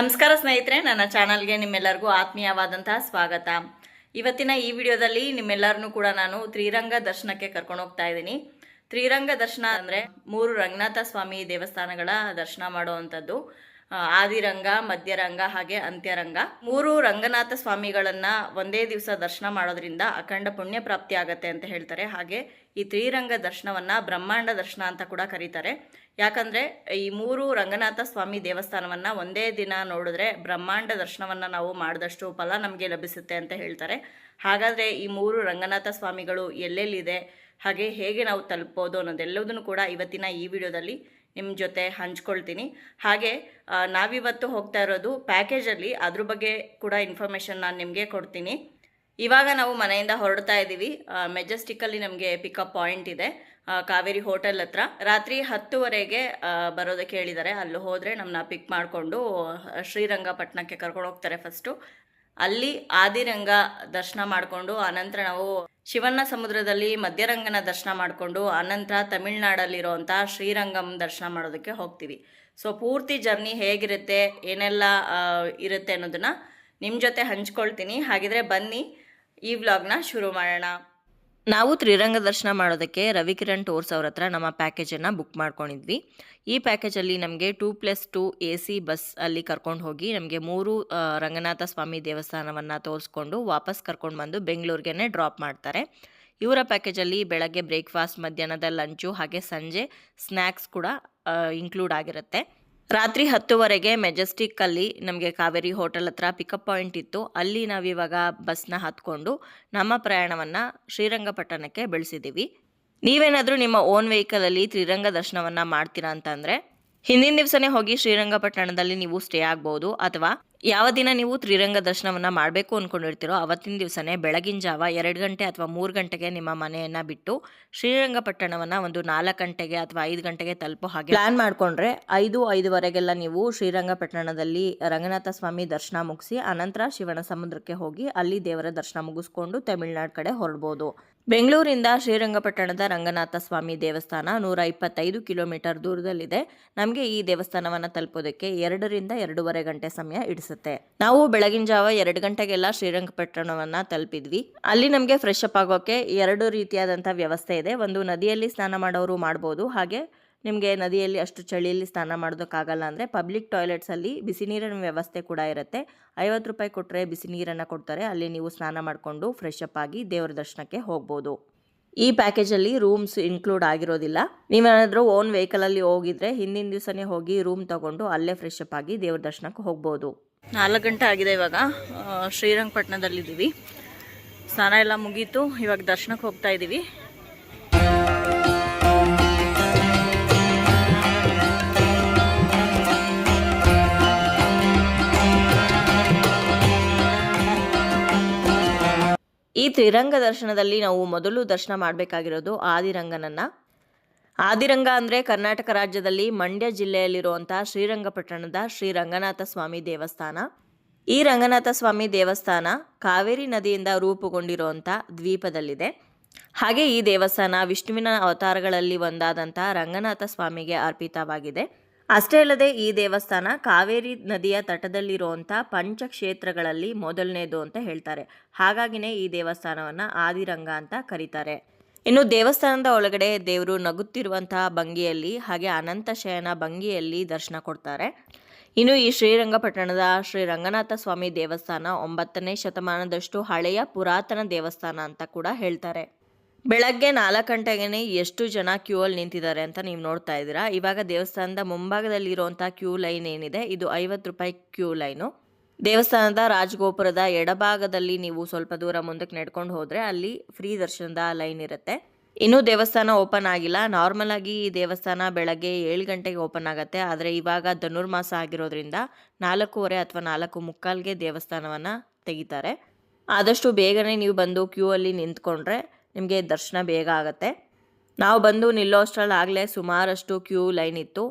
ನಮಸ್ಕಾರ ಸ್ನೇಹಿತರೆ, ನನ್ನ ಚಾನಲ್ಗೆ ನಿಮ್ಮೆಲ್ಲರಿಗೂ ಆತ್ಮೀಯವಾದಂತಹ ಸ್ವಾಗತ. ಇವತ್ತಿನ ಈ ವಿಡಿಯೋದಲ್ಲಿ ನಿಮ್ಮೆಲ್ಲರನ್ನೂ ಕೂಡ ನಾನು ತ್ರಿರಂಗ ದರ್ಶನಕ್ಕೆ ಕರ್ಕೊಂಡು ಹೋಗ್ತಾ ಇದ್ದೀನಿ. ತ್ರಿರಂಗ ದರ್ಶನ ಅಂದರೆ 3 ರಂಗನಾಥ ಸ್ವಾಮಿ ದೇವಸ್ಥಾನಗಳ ದರ್ಶನ ಮಾಡುವಂಥದ್ದು. ಆದಿರಂಗ, ಮಧ್ಯರಂಗ ಹಾಗೆ ಅಂತ್ಯರಂಗ. 3 ರಂಗನಾಥ ಸ್ವಾಮಿಗಳನ್ನ ಒಂದೇ ದಿವಸ ದರ್ಶನ ಮಾಡೋದ್ರಿಂದ ಅಖಂಡ ಪುಣ್ಯ ಪ್ರಾಪ್ತಿ ಆಗತ್ತೆ ಅಂತ ಹೇಳ್ತಾರೆ. ಹಾಗೆ ಈ ತ್ರಿರಂಗ ದರ್ಶನವನ್ನ ಬ್ರಹ್ಮಾಂಡ ದರ್ಶನ ಅಂತ ಕೂಡ ಕರೀತಾರೆ. ಯಾಕಂದ್ರೆ ಈ 3 ರಂಗನಾಥ ಸ್ವಾಮಿ ದೇವಸ್ಥಾನವನ್ನ ಒಂದೇ ದಿನ ನೋಡಿದ್ರೆ ಬ್ರಹ್ಮಾಂಡ ದರ್ಶನವನ್ನ ನಾವು ಮಾಡಿದಷ್ಟು ಫಲ ನಮಗೆ ಲಭಿಸುತ್ತೆ ಅಂತ ಹೇಳ್ತಾರೆ. ಹಾಗಾದ್ರೆ ಈ 3 ರಂಗನಾಥ ಸ್ವಾಮಿಗಳು ಎಲ್ಲೆಲ್ಲಿದೆ, ಹಾಗೆ ಹೇಗೆ ನಾವು ತಲುಪೋದು ಅನ್ನೋದೆಲ್ಲದನ್ನು ಕೂಡ ಇವತ್ತಿನ ಈ ವಿಡಿಯೋದಲ್ಲಿ ನಿಮ್ಮ ಜೊತೆ ಹಂಚ್ಕೊಳ್ತೀನಿ. ಹಾಗೆ ನಾವಿವತ್ತು ಹೋಗ್ತಾ ಇರೋದು ಪ್ಯಾಕೇಜಲ್ಲಿ, ಅದ್ರ ಬಗ್ಗೆ ಕೂಡ ಇನ್ಫಾರ್ಮೇಷನ್ ನಾನು ನಿಮಗೆ ಕೊಡ್ತೀನಿ. ಇವಾಗ ನಾವು ಮನೆಯಿಂದ ಹೊರಡ್ತಾ ಇದ್ದೀವಿ. ಮೆಜೆಸ್ಟಿಕ್ಕಲ್ಲಿ ನಮಗೆ ಪಿಕಪ್ ಪಾಯಿಂಟ್ ಇದೆ, ಕಾವೇರಿ ಹೋಟೆಲ್ ಹತ್ರ. ರಾತ್ರಿ 10:00ವರೆಗೆ ಬರೋದಕ್ಕೆ ಹೇಳಿದ್ದಾರೆ. ಅಲ್ಲಿ ಹೋದರೆ ನಮ್ಮನ್ನ ಪಿಕ್ ಮಾಡಿಕೊಂಡು ಶ್ರೀರಂಗಪಟ್ಟಣಕ್ಕೆ ಕರ್ಕೊಂಡು ಹೋಗ್ತಾರೆ. ಫಸ್ಟು ಅಲ್ಲಿ ಆದಿರಂಗ ದರ್ಶನ ಮಾಡಿಕೊಂಡು ಆನಂತರ ನಾವು ಶಿವನ ಸಮುದ್ರದಲ್ಲಿ ಮಧ್ಯರಂಗನ ದರ್ಶನ ಮಾಡಿಕೊಂಡು ಆನಂತರ ತಮಿಳ್ನಾಡಲ್ಲಿರುವಂಥ ಶ್ರೀರಂಗಂ ದರ್ಶನ ಮಾಡೋದಕ್ಕೆ ಹೋಗ್ತೀವಿ. ಸೊ ಪೂರ್ತಿ ಜರ್ನಿ ಹೇಗಿರುತ್ತೆ, ಏನೆಲ್ಲ ಇರುತ್ತೆ ಅನ್ನೋದನ್ನು ನಿಮ್ಮ ಜೊತೆ ಹಂಚ್ಕೊಳ್ತೀನಿ. ಹಾಗಿದ್ರೆ ಬನ್ನಿ ಈ ವ್ಲಾಗ್ನ ಶುರು ಮಾಡೋಣ. ನಾವು ತ್ರಿರಂಗ ದರ್ಶನ ಮಾಡೋದಕ್ಕೆ ರವಿಕಿರಣ್ ಟೂರ್ಸ್ ಅವ್ರ ಹತ್ರ ನಮ್ಮ ಪ್ಯಾಕೇಜನ್ನು ಬುಕ್ ಮಾಡ್ಕೊಂಡಿದ್ವಿ. ಈ ಪ್ಯಾಕೇಜಲ್ಲಿ ನಮಗೆ 2+2 AC ಬಸ್ ಅಲ್ಲಿ ಕರ್ಕೊಂಡು ಹೋಗಿ ನಮಗೆ 3 ರಂಗನಾಥ ಸ್ವಾಮಿ ದೇವಸ್ಥಾನವನ್ನು ತೋರಿಸ್ಕೊಂಡು ವಾಪಸ್ ಕರ್ಕೊಂಡು ಬಂದು ಬೆಂಗಳೂರಿಗೇ ಡ್ರಾಪ್ ಮಾಡ್ತಾರೆ. ಇವರ ಪ್ಯಾಕೇಜಲ್ಲಿ ಬೆಳಗ್ಗೆ ಬ್ರೇಕ್ಫಾಸ್ಟ್, ಮಧ್ಯಾಹ್ನದ ಲಂಚು ಹಾಗೆ ಸಂಜೆ ಸ್ನ್ಯಾಕ್ಸ್ ಕೂಡ ಇನ್ಕ್ಲೂಡ್ ಆಗಿರುತ್ತೆ. ರಾತ್ರಿ 10:00ವರೆಗೆ ಮೆಜೆಸ್ಟಿಕ್ಕಲ್ಲಿ ನಮಗೆ ಕಾವೇರಿ ಹೋಟೆಲ್ ಹತ್ರ ಪಿಕಪ್ ಪಾಯಿಂಟ್ ಇತ್ತು. ಅಲ್ಲಿ ನಾವಿವಾಗ ಬಸ್ನ ಹತ್ಕೊಂಡು ನಮ್ಮ ಪ್ರಯಾಣವನ್ನು ಶ್ರೀರಂಗಪಟ್ಟಣಕ್ಕೆ ಬೆಳೆಸಿದ್ದೀವಿ. ನೀವೇನಾದರೂ ನಿಮ್ಮ ಓನ್ ವೆಹಿಕಲಲ್ಲಿ ತ್ರಿರಂಗ ದರ್ಶನವನ್ನು ಮಾಡ್ತೀರಾ ಅಂತಂದರೆ ಹಿಂದಿನ ದಿವಸನೇ ಹೋಗಿ ಶ್ರೀರಂಗಪಟ್ಟಣದಲ್ಲಿ ನೀವು ಸ್ಟೇ ಆಗ್ಬೋದು. ಅಥವಾ ಯಾವ ದಿನ ನೀವು ತ್ರಿರಂಗ ದರ್ಶನವನ್ನು ಮಾಡಬೇಕು ಅಂದ್ಕೊಂಡಿರ್ತೀರೋ ಅವತ್ತಿನ ದಿವಸನೇ ಬೆಳಗಿನ ಜಾವ 2 ಗಂಟೆ ಅಥವಾ 3 ಗಂಟೆಗೆ ನಿಮ್ಮ ಮನೆಯನ್ನು ಬಿಟ್ಟು ಶ್ರೀರಂಗಪಟ್ಟಣವನ್ನು ಒಂದು 4 ಗಂಟೆಗೆ ಅಥವಾ 5 ಗಂಟೆಗೆ ತಲುಪೋ ಹಾಗೆ ಪ್ಲಾನ್ ಮಾಡಿಕೊಂಡ್ರೆ 5:05ವರೆಗೆಲ್ಲ ನೀವು ಶ್ರೀರಂಗಪಟ್ಟಣದಲ್ಲಿ ರಂಗನಾಥ ಸ್ವಾಮಿ ದರ್ಶನ ಮುಗಿಸಿ ಅನಂತರ ಶಿವನ ಸಮುದ್ರಕ್ಕೆ ಹೋಗಿ ಅಲ್ಲಿ ದೇವರ ದರ್ಶನ ಮುಗಿಸ್ಕೊಂಡು ತಮಿಳ್ನಾಡು ಕಡೆ ಹೊರಡ್ಬೋದು. ಬೆಂಗಳೂರಿಂದ ಶ್ರೀರಂಗಪಟ್ಟಣದ ರಂಗನಾಥ ಸ್ವಾಮಿ ದೇವಸ್ಥಾನ 125 ಕಿಲೋಮೀಟರ್ ದೂರದಲ್ಲಿದೆ. ನಮಗೆ ಈ ದೇವಸ್ಥಾನವನ್ನು ತಲುಪೋದಕ್ಕೆ 2 ರಿಂದ 2.5 ಗಂಟೆ ಸಮಯ ಹಿಡಿಸುತ್ತೆ. ನಾವು ಬೆಳಗಿನ ಜಾವ 2 ಗಂಟೆಗೆಲ್ಲ ಶ್ರೀರಂಗಪಟ್ಟಣವನ್ನು ತಲುಪಿದ್ವಿ. ಅಲ್ಲಿ ನಮಗೆ ಫ್ರೆಶ್ ಅಪ್ ಆಗೋಕೆ 2 ರೀತಿಯಾದಂಥ ವ್ಯವಸ್ಥೆ ಇದೆ. ಒಂದು ನದಿಯಲ್ಲಿ ಸ್ನಾನ ಮಾಡೋರು ಮಾಡ್ಬೋದು. ಹಾಗೆ ನಿಮಗೆ ನದಿಯಲ್ಲಿ ಅಷ್ಟು ಚಳಿಯಲ್ಲಿ ಸ್ನಾನ ಮಾಡೋದಕ್ಕಾಗಲ್ಲ ಅಂದರೆ ಪಬ್ಲಿಕ್ ಟಾಯ್ಲೆಟ್ಸಲ್ಲಿ ಬಿಸಿ ನೀರಿನ ವ್ಯವಸ್ಥೆ ಕೂಡ ಇರುತ್ತೆ. 50 ರೂಪಾಯಿ ಕೊಟ್ಟರೆ ಬಿಸಿ ನೀರನ್ನು ಕೊಡ್ತಾರೆ. ಅಲ್ಲಿ ನೀವು ಸ್ನಾನ ಮಾಡಿಕೊಂಡು ಫ್ರೆಶ್ ಅಪ್ ಆಗಿ ದೇವರ ದರ್ಶನಕ್ಕೆ ಹೋಗ್ಬೋದು. ಈ ಪ್ಯಾಕೇಜಲ್ಲಿ ರೂಮ್ಸ್ ಇನ್ಕ್ಲೂಡ್ ಆಗಿರೋದಿಲ್ಲ. ನೀವೇನಾದರೂ ಓನ್ ವೆಹಿಕಲಲ್ಲಿ ಹೋಗಿದ್ರೆ ಹಿಂದಿನ ದಿವಸನೇ ಹೋಗಿ ರೂಮ್ ತೊಗೊಂಡು ಅಲ್ಲೇ ಫ್ರೆಶ್ ಅಪ್ ಆಗಿ ದೇವ್ರ ದರ್ಶನಕ್ಕೆ ಹೋಗ್ಬೋದು. 4 ಗಂಟೆ ಆಗಿದೆ. ಇವಾಗ ಶ್ರೀರಂಗಪಟ್ಟಣದಲ್ಲಿದ್ದೀವಿ. ಸ್ನಾನ ಎಲ್ಲ ಮುಗೀತು. ಇವಾಗ ದರ್ಶನಕ್ಕೆ ಹೋಗ್ತಾ ಇದ್ದೀವಿ. ಈ ತ್ರಿರಂಗ ದರ್ಶನದಲ್ಲಿ ನಾವು ಮೊದಲು ದರ್ಶನ ಮಾಡಬೇಕಾಗಿರೋದು ಆದಿರಂಗನನ್ನು. ಆದಿರಂಗ ಅಂದರೆ ಕರ್ನಾಟಕ ರಾಜ್ಯದಲ್ಲಿ ಮಂಡ್ಯ ಜಿಲ್ಲೆಯಲ್ಲಿರುವಂಥ ಶ್ರೀರಂಗಪಟ್ಟಣದ ಶ್ರೀ ರಂಗನಾಥ ಸ್ವಾಮಿ ದೇವಸ್ಥಾನ. ಈ ರಂಗನಾಥ ಸ್ವಾಮಿ ದೇವಸ್ಥಾನ ಕಾವೇರಿ ನದಿಯಿಂದ ರೂಪುಗೊಂಡಿರುವಂಥ ದ್ವೀಪದಲ್ಲಿದೆ. ಹಾಗೆ ಈ ದೇವಸ್ಥಾನ ವಿಷ್ಣುವಿನ ಅವತಾರಗಳಲ್ಲಿ ಒಂದಾದಂಥ ರಂಗನಾಥ ಸ್ವಾಮಿಗೆ ಅರ್ಪಿತವಾಗಿದೆ. ಅಷ್ಟೇ ಅಲ್ಲದೆ ಈ ದೇವಸ್ಥಾನ ಕಾವೇರಿ ನದಿಯ ತಟದಲ್ಲಿರುವಂಥ ಪಂಚಕ್ಷೇತ್ರಗಳಲ್ಲಿ ಮೊದಲನೇದು ಅಂತ ಹೇಳ್ತಾರೆ. ಹಾಗಾಗಿನೇ ಈ ದೇವಸ್ಥಾನವನ್ನು ಆದಿರಂಗ ಅಂತ ಕರೀತಾರೆ. ಇನ್ನು ದೇವಸ್ಥಾನದ ಒಳಗಡೆ ದೇವರು ನಗುತ್ತಿರುವಂತಹ ಭಂಗಿಯಲ್ಲಿ ಹಾಗೆ ಅನಂತ ಶಯನ ಭಂಗಿಯಲ್ಲಿ ದರ್ಶನ ಕೊಡ್ತಾರೆ. ಇನ್ನು ಈ ಶ್ರೀರಂಗಪಟ್ಟಣದ ಶ್ರೀ ರಂಗನಾಥ ಸ್ವಾಮಿ ದೇವಸ್ಥಾನ 9ನೇ ಶತಮಾನದಷ್ಟು ಹಳೆಯ ಪುರಾತನ ದೇವಸ್ಥಾನ ಅಂತ ಕೂಡ ಹೇಳ್ತಾರೆ. ಬೆಳಗ್ಗೆ 4 ಗಂಟೆಗೆ ಎಷ್ಟು ಜನ ಕ್ಯೂ ಅಲ್ಲಿ ನಿಂತಿದ್ದಾರೆ ಅಂತ ನೀವು ನೋಡ್ತಾ ಇದ್ದೀರಾ. ಇವಾಗ ದೇವಸ್ಥಾನದ ಮುಂಭಾಗದಲ್ಲಿರುವಂಥ ಕ್ಯೂ ಲೈನ್ ಏನಿದೆ ಇದು 50 ರೂಪಾಯಿ ಕ್ಯೂ ಲೈನು. ದೇವಸ್ಥಾನದ ರಾಜಗೋಪುರದ ಎಡಭಾಗದಲ್ಲಿ ನೀವು ಸ್ವಲ್ಪ ದೂರ ಮುಂದಕ್ಕೆ ನಡ್ಕೊಂಡು ಹೋದರೆ ಅಲ್ಲಿ ಫ್ರೀ ದರ್ಶನದ ಲೈನ್ ಇರುತ್ತೆ. ಇನ್ನೂ ದೇವಸ್ಥಾನ ಓಪನ್ ಆಗಿಲ್ಲ. ನಾರ್ಮಲ್ ಆಗಿ ಈ ದೇವಸ್ಥಾನ ಬೆಳಗ್ಗೆ 7 ಗಂಟೆಗೆ ಓಪನ್ ಆಗುತ್ತೆ. ಆದರೆ ಇವಾಗ ಧನುರ್ಮಾಸ ಆಗಿರೋದ್ರಿಂದ 4:15 ಅಥವಾ 4:45ಗೆ ದೇವಸ್ಥಾನವನ್ನು ತೆಗಿತಾರೆ. ಆದಷ್ಟು ಬೇಗನೆ ನೀವು ಬಂದು ಕ್ಯೂ ಅಲ್ಲಿ ನಿಂತ್ಕೊಂಡ್ರೆ ನಿಮಗೆ ದರ್ಶನ ಬೇಗ ಆಗುತ್ತೆ. ನಾವು ಬಂದು ನಿಲ್ಲೋ ಅಷ್ಟರಲ್ಲಿ ಆಗಲೇ ಸುಮಾರಷ್ಟು ಕ್ಯೂ ಲೈನ್ ಇತ್ತು.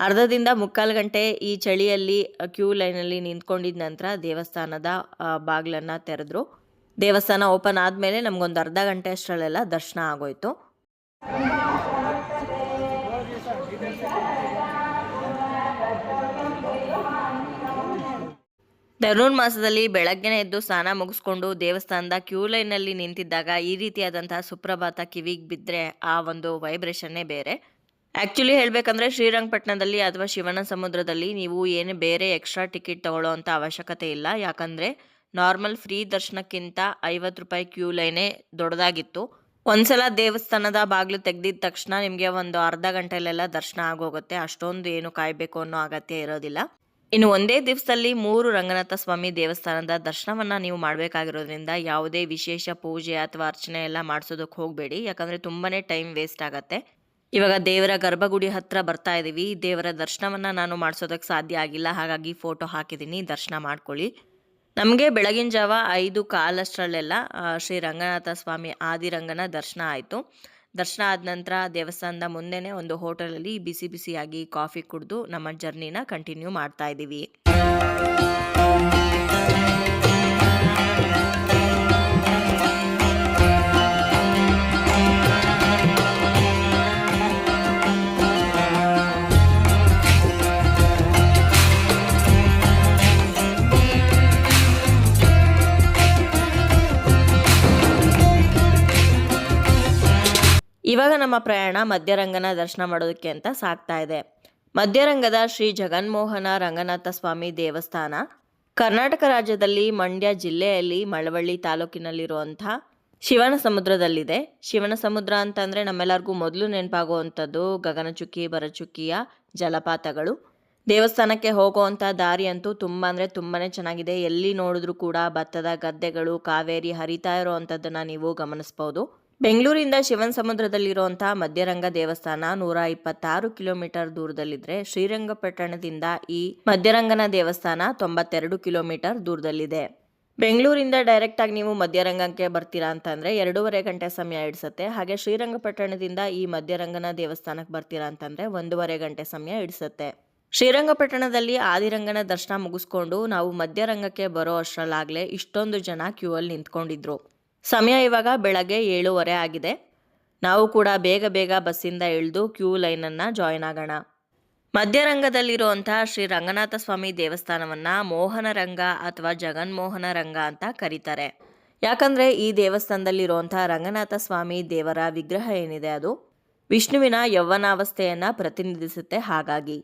ಅರ್ಧದಿಂದ 3/4 ಗಂಟೆ ಈ ಚಳಿಯಲ್ಲಿ ಕ್ಯೂ ಲೈನಲ್ಲಿ ನಿಂತ್ಕೊಂಡಿದ್ದ ನಂತರ ದೇವಸ್ಥಾನದ ಬಾಗಿಲನ್ನು ತೆರೆದ್ರು. ದೇವಸ್ಥಾನ ಓಪನ್ ಆದಮೇಲೆ ನಮಗೊಂದು ಅರ್ಧ ಗಂಟೆ ಅಷ್ಟರಲ್ಲೆಲ್ಲ ದರ್ಶನ ಆಗೋಯ್ತು. ಧನುರ್ಮಾಸದಲ್ಲಿ ಬೆಳಗ್ಗೆನೇ ಎದ್ದು ಸ್ನಾನ ಮುಗಿಸ್ಕೊಂಡು ದೇವಸ್ಥಾನದ ಕ್ಯೂ ಲೈನಲ್ಲಿ ನಿಂತಿದ್ದಾಗ ಈ ರೀತಿಯಾದಂತಹ ಸುಪ್ರಭಾತ ಕಿವಿಗೆ ಬಿದ್ದರೆ ಆ ಒಂದು ವೈಬ್ರೇಷನ್ನೇ ಬೇರೆ. ಆ್ಯಕ್ಚುಲಿ ಹೇಳಬೇಕಂದ್ರೆ ಶ್ರೀರಂಗಪಟ್ಟಣದಲ್ಲಿ ಅಥವಾ ಶಿವನ ಸಮುದ್ರದಲ್ಲಿ ನೀವು ಏನು ಬೇರೆ ಎಕ್ಸ್ಟ್ರಾ ಟಿಕೆಟ್ ತೊಗೊಳ್ಳೋ ಅಂಥ ಅವಶ್ಯಕತೆ ಇಲ್ಲ. ಯಾಕಂದರೆ ನಾರ್ಮಲ್ ಫ್ರೀ ದರ್ಶನಕ್ಕಿಂತ 50 ರೂಪಾಯಿ ಕ್ಯೂ ಲೈನೇ ದೊಡ್ಡದಾಗಿತ್ತು. ಒಂದ್ಸಲ ದೇವಸ್ಥಾನದ ಬಾಗಿಲು ತೆಗೆದಿದ್ದ ತಕ್ಷಣ ನಿಮಗೆ ಒಂದು ಅರ್ಧ ಗಂಟೆಲೆಲ್ಲ ದರ್ಶನ ಆಗೋಗುತ್ತೆ. ಅಷ್ಟೊಂದು ಏನು ಕಾಯಬೇಕು ಅನ್ನೋ ಅಗತ್ಯ ಇರೋದಿಲ್ಲ. ಇನ್ನು ಒಂದೇ ದಿವಸದಲ್ಲಿ 3 ರಂಗನಾಥ ಸ್ವಾಮಿ ದೇವಸ್ಥಾನದ ದರ್ಶನವನ್ನು ನೀವು ಮಾಡಬೇಕಾಗಿರೋದ್ರಿಂದ ಯಾವುದೇ ವಿಶೇಷ ಪೂಜೆ ಅಥವಾ ಅರ್ಚನೆ ಎಲ್ಲ ಮಾಡಿಸೋದಕ್ಕೆ ಹೋಗಬೇಡಿ. ಯಾಕಂದರೆ ತುಂಬಾ ಟೈಮ್ ವೇಸ್ಟ್ ಆಗುತ್ತೆ. ಇವಾಗ ದೇವರ ಗರ್ಭಗುಡಿ ಹತ್ರ ಬರ್ತಾ ಇದ್ದೀವಿ. ದೇವರ ದರ್ಶನವನ್ನು ನಾನು ಮಾಡಿಸೋದಕ್ಕೆ ಸಾಧ್ಯ ಆಗಿಲ್ಲ, ಹಾಗಾಗಿ ಫೋಟೋ ಹಾಕಿದ್ದೀನಿ, ದರ್ಶನ ಮಾಡ್ಕೊಳ್ಳಿ. ನಮಗೆ ಬೆಳಗಿನ ಜಾವ 5:15 ಶ್ರೀ ರಂಗನಾಥ ಸ್ವಾಮಿ ಆದಿರಂಗನ ದರ್ಶನ ಆಯಿತು. ದರ್ಶನ ಆದ ನಂತರ ದೇವಸ್ಥಾನದ ಮುಂದೆನೇ ಒಂದು ಹೋಟೆಲಲ್ಲಿ ಬಿಸಿ ಬಿಸಿಯಾಗಿ ಕಾಫಿ ಕುಡಿದು ನಮ್ಮ ಜರ್ನಿನ ಕಂಟಿನ್ಯೂ ಮಾಡ್ತಾ ಇದ್ದೀವಿ. ಇವಾಗ ನಮ್ಮ ಪ್ರಯಾಣ ಮಧ್ಯರಂಗನ ದರ್ಶನ ಮಾಡೋದಕ್ಕೆ ಅಂತ ಸಾಗ್ತಾ ಇದೆ. ಮಧ್ಯರಂಗದ ಶ್ರೀ ಜಗನ್ಮೋಹನ ರಂಗನಾಥ ಸ್ವಾಮಿ ದೇವಸ್ಥಾನ ಕರ್ನಾಟಕ ರಾಜ್ಯದಲ್ಲಿ ಮಂಡ್ಯ ಜಿಲ್ಲೆಯಲ್ಲಿ ಮಳವಳ್ಳಿ ತಾಲೂಕಿನಲ್ಲಿರುವಂಥ ಶಿವನ ಸಮುದ್ರದಲ್ಲಿದೆ. ಶಿವನ ಸಮುದ್ರ ಅಂತಂದರೆ ನಮ್ಮೆಲ್ಲರಿಗೂ ಮೊದಲು ನೆನಪಾಗುವಂಥದ್ದು ಗಗನಚುಕ್ಕಿ ಭರಚುಕ್ಕಿಯ ಜಲಪಾತಗಳು. ದೇವಸ್ಥಾನಕ್ಕೆ ಹೋಗುವಂಥ ದಾರಿ ಅಂತೂ ತುಂಬ ಅಂದರೆ ತುಂಬಾ ಚೆನ್ನಾಗಿದೆ. ಎಲ್ಲಿ ನೋಡಿದ್ರೂ ಕೂಡ ಭತ್ತದ ಗದ್ದೆಗಳು, ಕಾವೇರಿ ಹರಿತಾ ಇರೋವಂಥದ್ದನ್ನು ನೀವು ಗಮನಿಸ್ಬೋದು. ಬೆಂಗಳೂರಿಂದ ಶಿವನ ಸಮುದ್ರದಲ್ಲಿರುವಂಥ ಮಧ್ಯರಂಗ ದೇವಸ್ಥಾನ 126 ಕಿಲೋಮೀಟರ್ ದೂರದಲ್ಲಿದ್ದರೆ ಶ್ರೀರಂಗಪಟ್ಟಣದಿಂದ ಈ ಮಧ್ಯರಂಗನ ದೇವಸ್ಥಾನ 92 ಕಿಲೋಮೀಟರ್ ದೂರದಲ್ಲಿದೆ. ಬೆಂಗಳೂರಿಂದ ಡೈರೆಕ್ಟಾಗಿ ನೀವು ಮಧ್ಯರಂಗಕ್ಕೆ ಬರ್ತೀರಾ ಅಂತಂದರೆ 2.5 ಗಂಟೆ ಸಮಯ ಹಿಡಿಸುತ್ತೆ. ಹಾಗೆ ಶ್ರೀರಂಗಪಟ್ಟಣದಿಂದ ಈ ಮಧ್ಯರಂಗನ ದೇವಸ್ಥಾನಕ್ಕೆ ಬರ್ತೀರಾ ಅಂತಂದರೆ 1.5 ಗಂಟೆ ಸಮಯ ಹಿಡಿಸುತ್ತೆ. ಶ್ರೀರಂಗಪಟ್ಟಣದಲ್ಲಿ ಆದಿರಂಗನ ದರ್ಶನ ಮುಗಿಸ್ಕೊಂಡು ನಾವು ಮಧ್ಯರಂಗಕ್ಕೆ ಬರೋ ಅಷ್ಟರಲ್ಲಾಗಲೇ ಇಷ್ಟೊಂದು ಜನ ಕ್ಯೂ ಅಲ್ಲಿ ನಿಂತ್ಕೊಂಡಿದ್ರು. ಸಮಯ ಇವಾಗ ಬೆಳಗ್ಗೆ 7:30 ಆಗಿದೆ. ನಾವು ಕೂಡ ಬೇಗ ಬಸ್ಸಿಂದ ಇಳಿದು ಕ್ಯೂ ಲೈನನ್ನು ಜಾಯಿನ್ ಆಗೋಣ. ಮಧ್ಯರಂಗದಲ್ಲಿರುವಂಥ ಶ್ರೀ ರಂಗನಾಥ ಸ್ವಾಮಿ ದೇವಸ್ಥಾನವನ್ನು ಮೋಹನರಂಗ ಅಥವಾ ಜಗನ್ಮೋಹನ ರಂಗ ಅಂತ ಕರೀತಾರೆ. ಯಾಕಂದರೆ ಈ ದೇವಸ್ಥಾನದಲ್ಲಿರುವಂಥ ರಂಗನಾಥ ಸ್ವಾಮಿ ದೇವರ ವಿಗ್ರಹ ಏನಿದೆ ಅದು ವಿಷ್ಣುವಿನ ಯೌವನಾವಸ್ಥೆಯನ್ನು ಪ್ರತಿನಿಧಿಸುತ್ತೆ. ಹಾಗಾಗಿ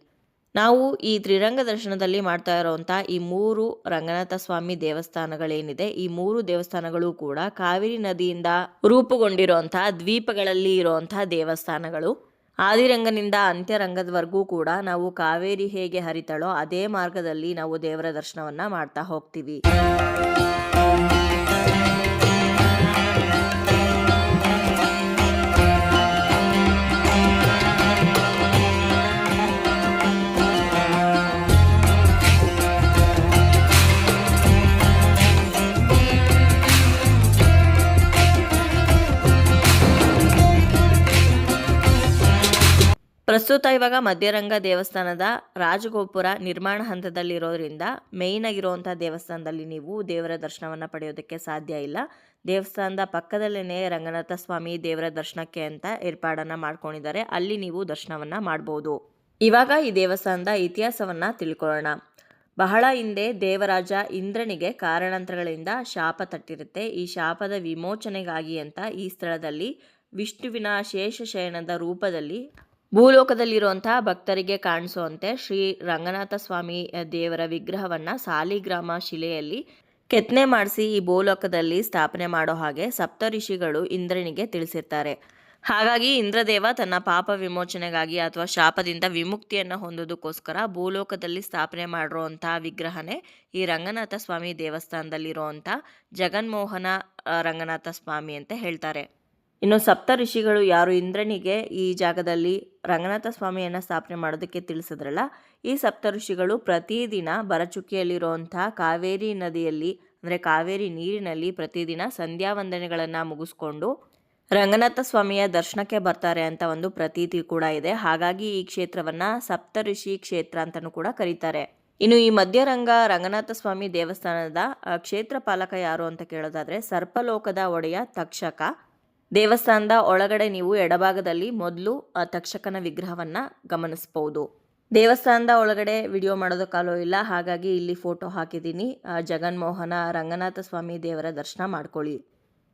ನಾವು ಈ ತ್ರಿರಂಗ ದರ್ಶನದಲ್ಲಿ ಮಾಡ್ತಾ ಇರೋವಂಥ ಈ 3 ರಂಗನಾಥ ಸ್ವಾಮಿ ದೇವಸ್ಥಾನಗಳೇನಿದೆ ಈ 3 ದೇವಸ್ಥಾನಗಳು ಕೂಡ ಕಾವೇರಿ ನದಿಯಿಂದ ರೂಪುಗೊಂಡಿರುವಂಥ ದ್ವೀಪಗಳಲ್ಲಿ ಇರುವಂಥ ದೇವಸ್ಥಾನಗಳು. ಆದಿರಂಗನಿಂದ ಅಂತ್ಯರಂಗದವರೆಗೂ ಕೂಡ ನಾವು ಕಾವೇರಿ ಹೇಗೆ ಹರಿತಾಳೋ ಅದೇ ಮಾರ್ಗದಲ್ಲಿ ನಾವು ದೇವರ ದರ್ಶನವನ್ನು ಮಾಡ್ತಾ ಹೋಗ್ತೀವಿ. ಪ್ರಸ್ತುತ ಇವಾಗ ಮಧ್ಯರಂಗ ದೇವಸ್ಥಾನದ ರಾಜಗೋಪುರ ನಿರ್ಮಾಣ ಹಂತದಲ್ಲಿರೋದ್ರಿಂದ ಮೇಯ್ನ್ ಆಗಿರುವಂಥ ದೇವಸ್ಥಾನದಲ್ಲಿ ನೀವು ದೇವರ ದರ್ಶನವನ್ನು ಪಡೆಯೋದಕ್ಕೆ ಸಾಧ್ಯ ಇಲ್ಲ. ದೇವಸ್ಥಾನದ ಪಕ್ಕದಲ್ಲೇ ರಂಗನಾಥ ಸ್ವಾಮಿ ದೇವರ ದರ್ಶನಕ್ಕೆ ಅಂತ ಏರ್ಪಾಡನ್ನು ಮಾಡ್ಕೊಂಡಿದ್ದಾರೆ. ಅಲ್ಲಿ ನೀವು ದರ್ಶನವನ್ನು ಮಾಡ್ಬೋದು. ಇವಾಗ ಈ ದೇವಸ್ಥಾನದ ಇತಿಹಾಸವನ್ನು ತಿಳ್ಕೊಳ್ಳೋಣ. ಬಹಳ ಹಿಂದೆ ದೇವರಾಜ ಇಂದ್ರನಿಗೆ ಕಾರಣಾಂತರಗಳಿಂದ ಶಾಪ ತಟ್ಟಿರುತ್ತೆ. ಈ ಶಾಪದ ವಿಮೋಚನೆಗಾಗಿ ಅಂತ ಈ ಸ್ಥಳದಲ್ಲಿ ವಿಷ್ಣುವಿನ ಶೇಷಶಯನದ ರೂಪದಲ್ಲಿ ಭೂಲೋಕದಲ್ಲಿರುವಂತಹ ಭಕ್ತರಿಗೆ ಕಾಣಿಸುವಂತೆ ಶ್ರೀ ರಂಗನಾಥ ಸ್ವಾಮಿ ದೇವರ ವಿಗ್ರಹವನ್ನ ಸಾಲಿಗ್ರಾಮ ಶಿಲೆಯಲ್ಲಿ ಕೆತ್ತನೆ ಮಾಡಿಸಿ ಈ ಭೂಲೋಕದಲ್ಲಿ ಸ್ಥಾಪನೆ ಮಾಡೋ ಹಾಗೆ ಸಪ್ತ ಋಷಿಗಳು ಇಂದ್ರನಿಗೆ ತಿಳಿಸಿರ್ತಾರೆ. ಹಾಗಾಗಿ ಇಂದ್ರದೇವ ತನ್ನ ಪಾಪ ವಿಮೋಚನೆಗಾಗಿ ಅಥವಾ ಶಾಪದಿಂದ ವಿಮುಕ್ತಿಯನ್ನು ಹೊಂದೋದಕ್ಕೋಸ್ಕರ ಭೂಲೋಕದಲ್ಲಿ ಸ್ಥಾಪನೆ ಮಾಡಿರುವಂತಹ ವಿಗ್ರಹನೇ ಈ ರಂಗನಾಥ ಸ್ವಾಮಿ ದೇವಸ್ಥಾನದಲ್ಲಿರುವಂಥ ಜಗನ್ಮೋಹನ ರಂಗನಾಥ ಸ್ವಾಮಿ ಅಂತ ಹೇಳ್ತಾರೆ. ಇನ್ನು ಸಪ್ತ ಋಷಿಗಳು ಯಾರು ಇಂದ್ರನಿಗೆ ಈ ಜಾಗದಲ್ಲಿ ರಂಗನಾಥ ಸ್ವಾಮಿಯನ್ನು ಸ್ಥಾಪನೆ ಮಾಡೋದಕ್ಕೆ ತಿಳಿಸಿದ್ರಲ್ಲ, ಈ ಸಪ್ತ ಋಷಿಗಳು ಪ್ರತಿದಿನ ಬರಚುಕ್ಕಿಯಲ್ಲಿರುವಂಥ ಕಾವೇರಿ ನದಿಯಲ್ಲಿ ಅಂದರೆ ಕಾವೇರಿ ನೀರಿನಲ್ಲಿ ಪ್ರತಿದಿನ ಸಂಧ್ಯಾ ವಂದನೆಗಳನ್ನು ಮುಗಿಸ್ಕೊಂಡು ರಂಗನಾಥ ಸ್ವಾಮಿಯ ದರ್ಶನಕ್ಕೆ ಬರ್ತಾರೆ ಅಂತ ಒಂದು ಪ್ರತೀತಿ ಕೂಡ ಇದೆ. ಹಾಗಾಗಿ ಈ ಕ್ಷೇತ್ರವನ್ನು ಸಪ್ತಋಷಿ ಕ್ಷೇತ್ರ ಅಂತಲೂ ಕೂಡ ಕರೀತಾರೆ. ಇನ್ನು ಈ ಮಧ್ಯರಂಗ ರಂಗನಾಥ ಸ್ವಾಮಿ ದೇವಸ್ಥಾನದ ಕ್ಷೇತ್ರ ಪಾಲಕ ಯಾರು ಅಂತ ಕೇಳೋದಾದರೆ ಸರ್ಪಲೋಕದ ಒಡೆಯ ತಕ್ಷಕ. ದೇವಸ್ಥಾನದ ಒಳಗಡೆ ನೀವು ಎಡಭಾಗದಲ್ಲಿ ಮೊದಲು ತಕ್ಷಕನ ವಿಗ್ರಹವನ್ನು ಗಮನಿಸ್ಬೋದು. ದೇವಸ್ಥಾನದ ಒಳಗಡೆ ವಿಡಿಯೋ ಮಾಡೋದಕ್ಕಾಲೋ ಇಲ್ಲ, ಹಾಗಾಗಿ ಇಲ್ಲಿ ಫೋಟೋ ಹಾಕಿದ್ದೀನಿ. ಜಗನ್ಮೋಹನ ರಂಗನಾಥ ಸ್ವಾಮಿ ದೇವರ ದರ್ಶನ ಮಾಡ್ಕೊಳ್ಳಿ.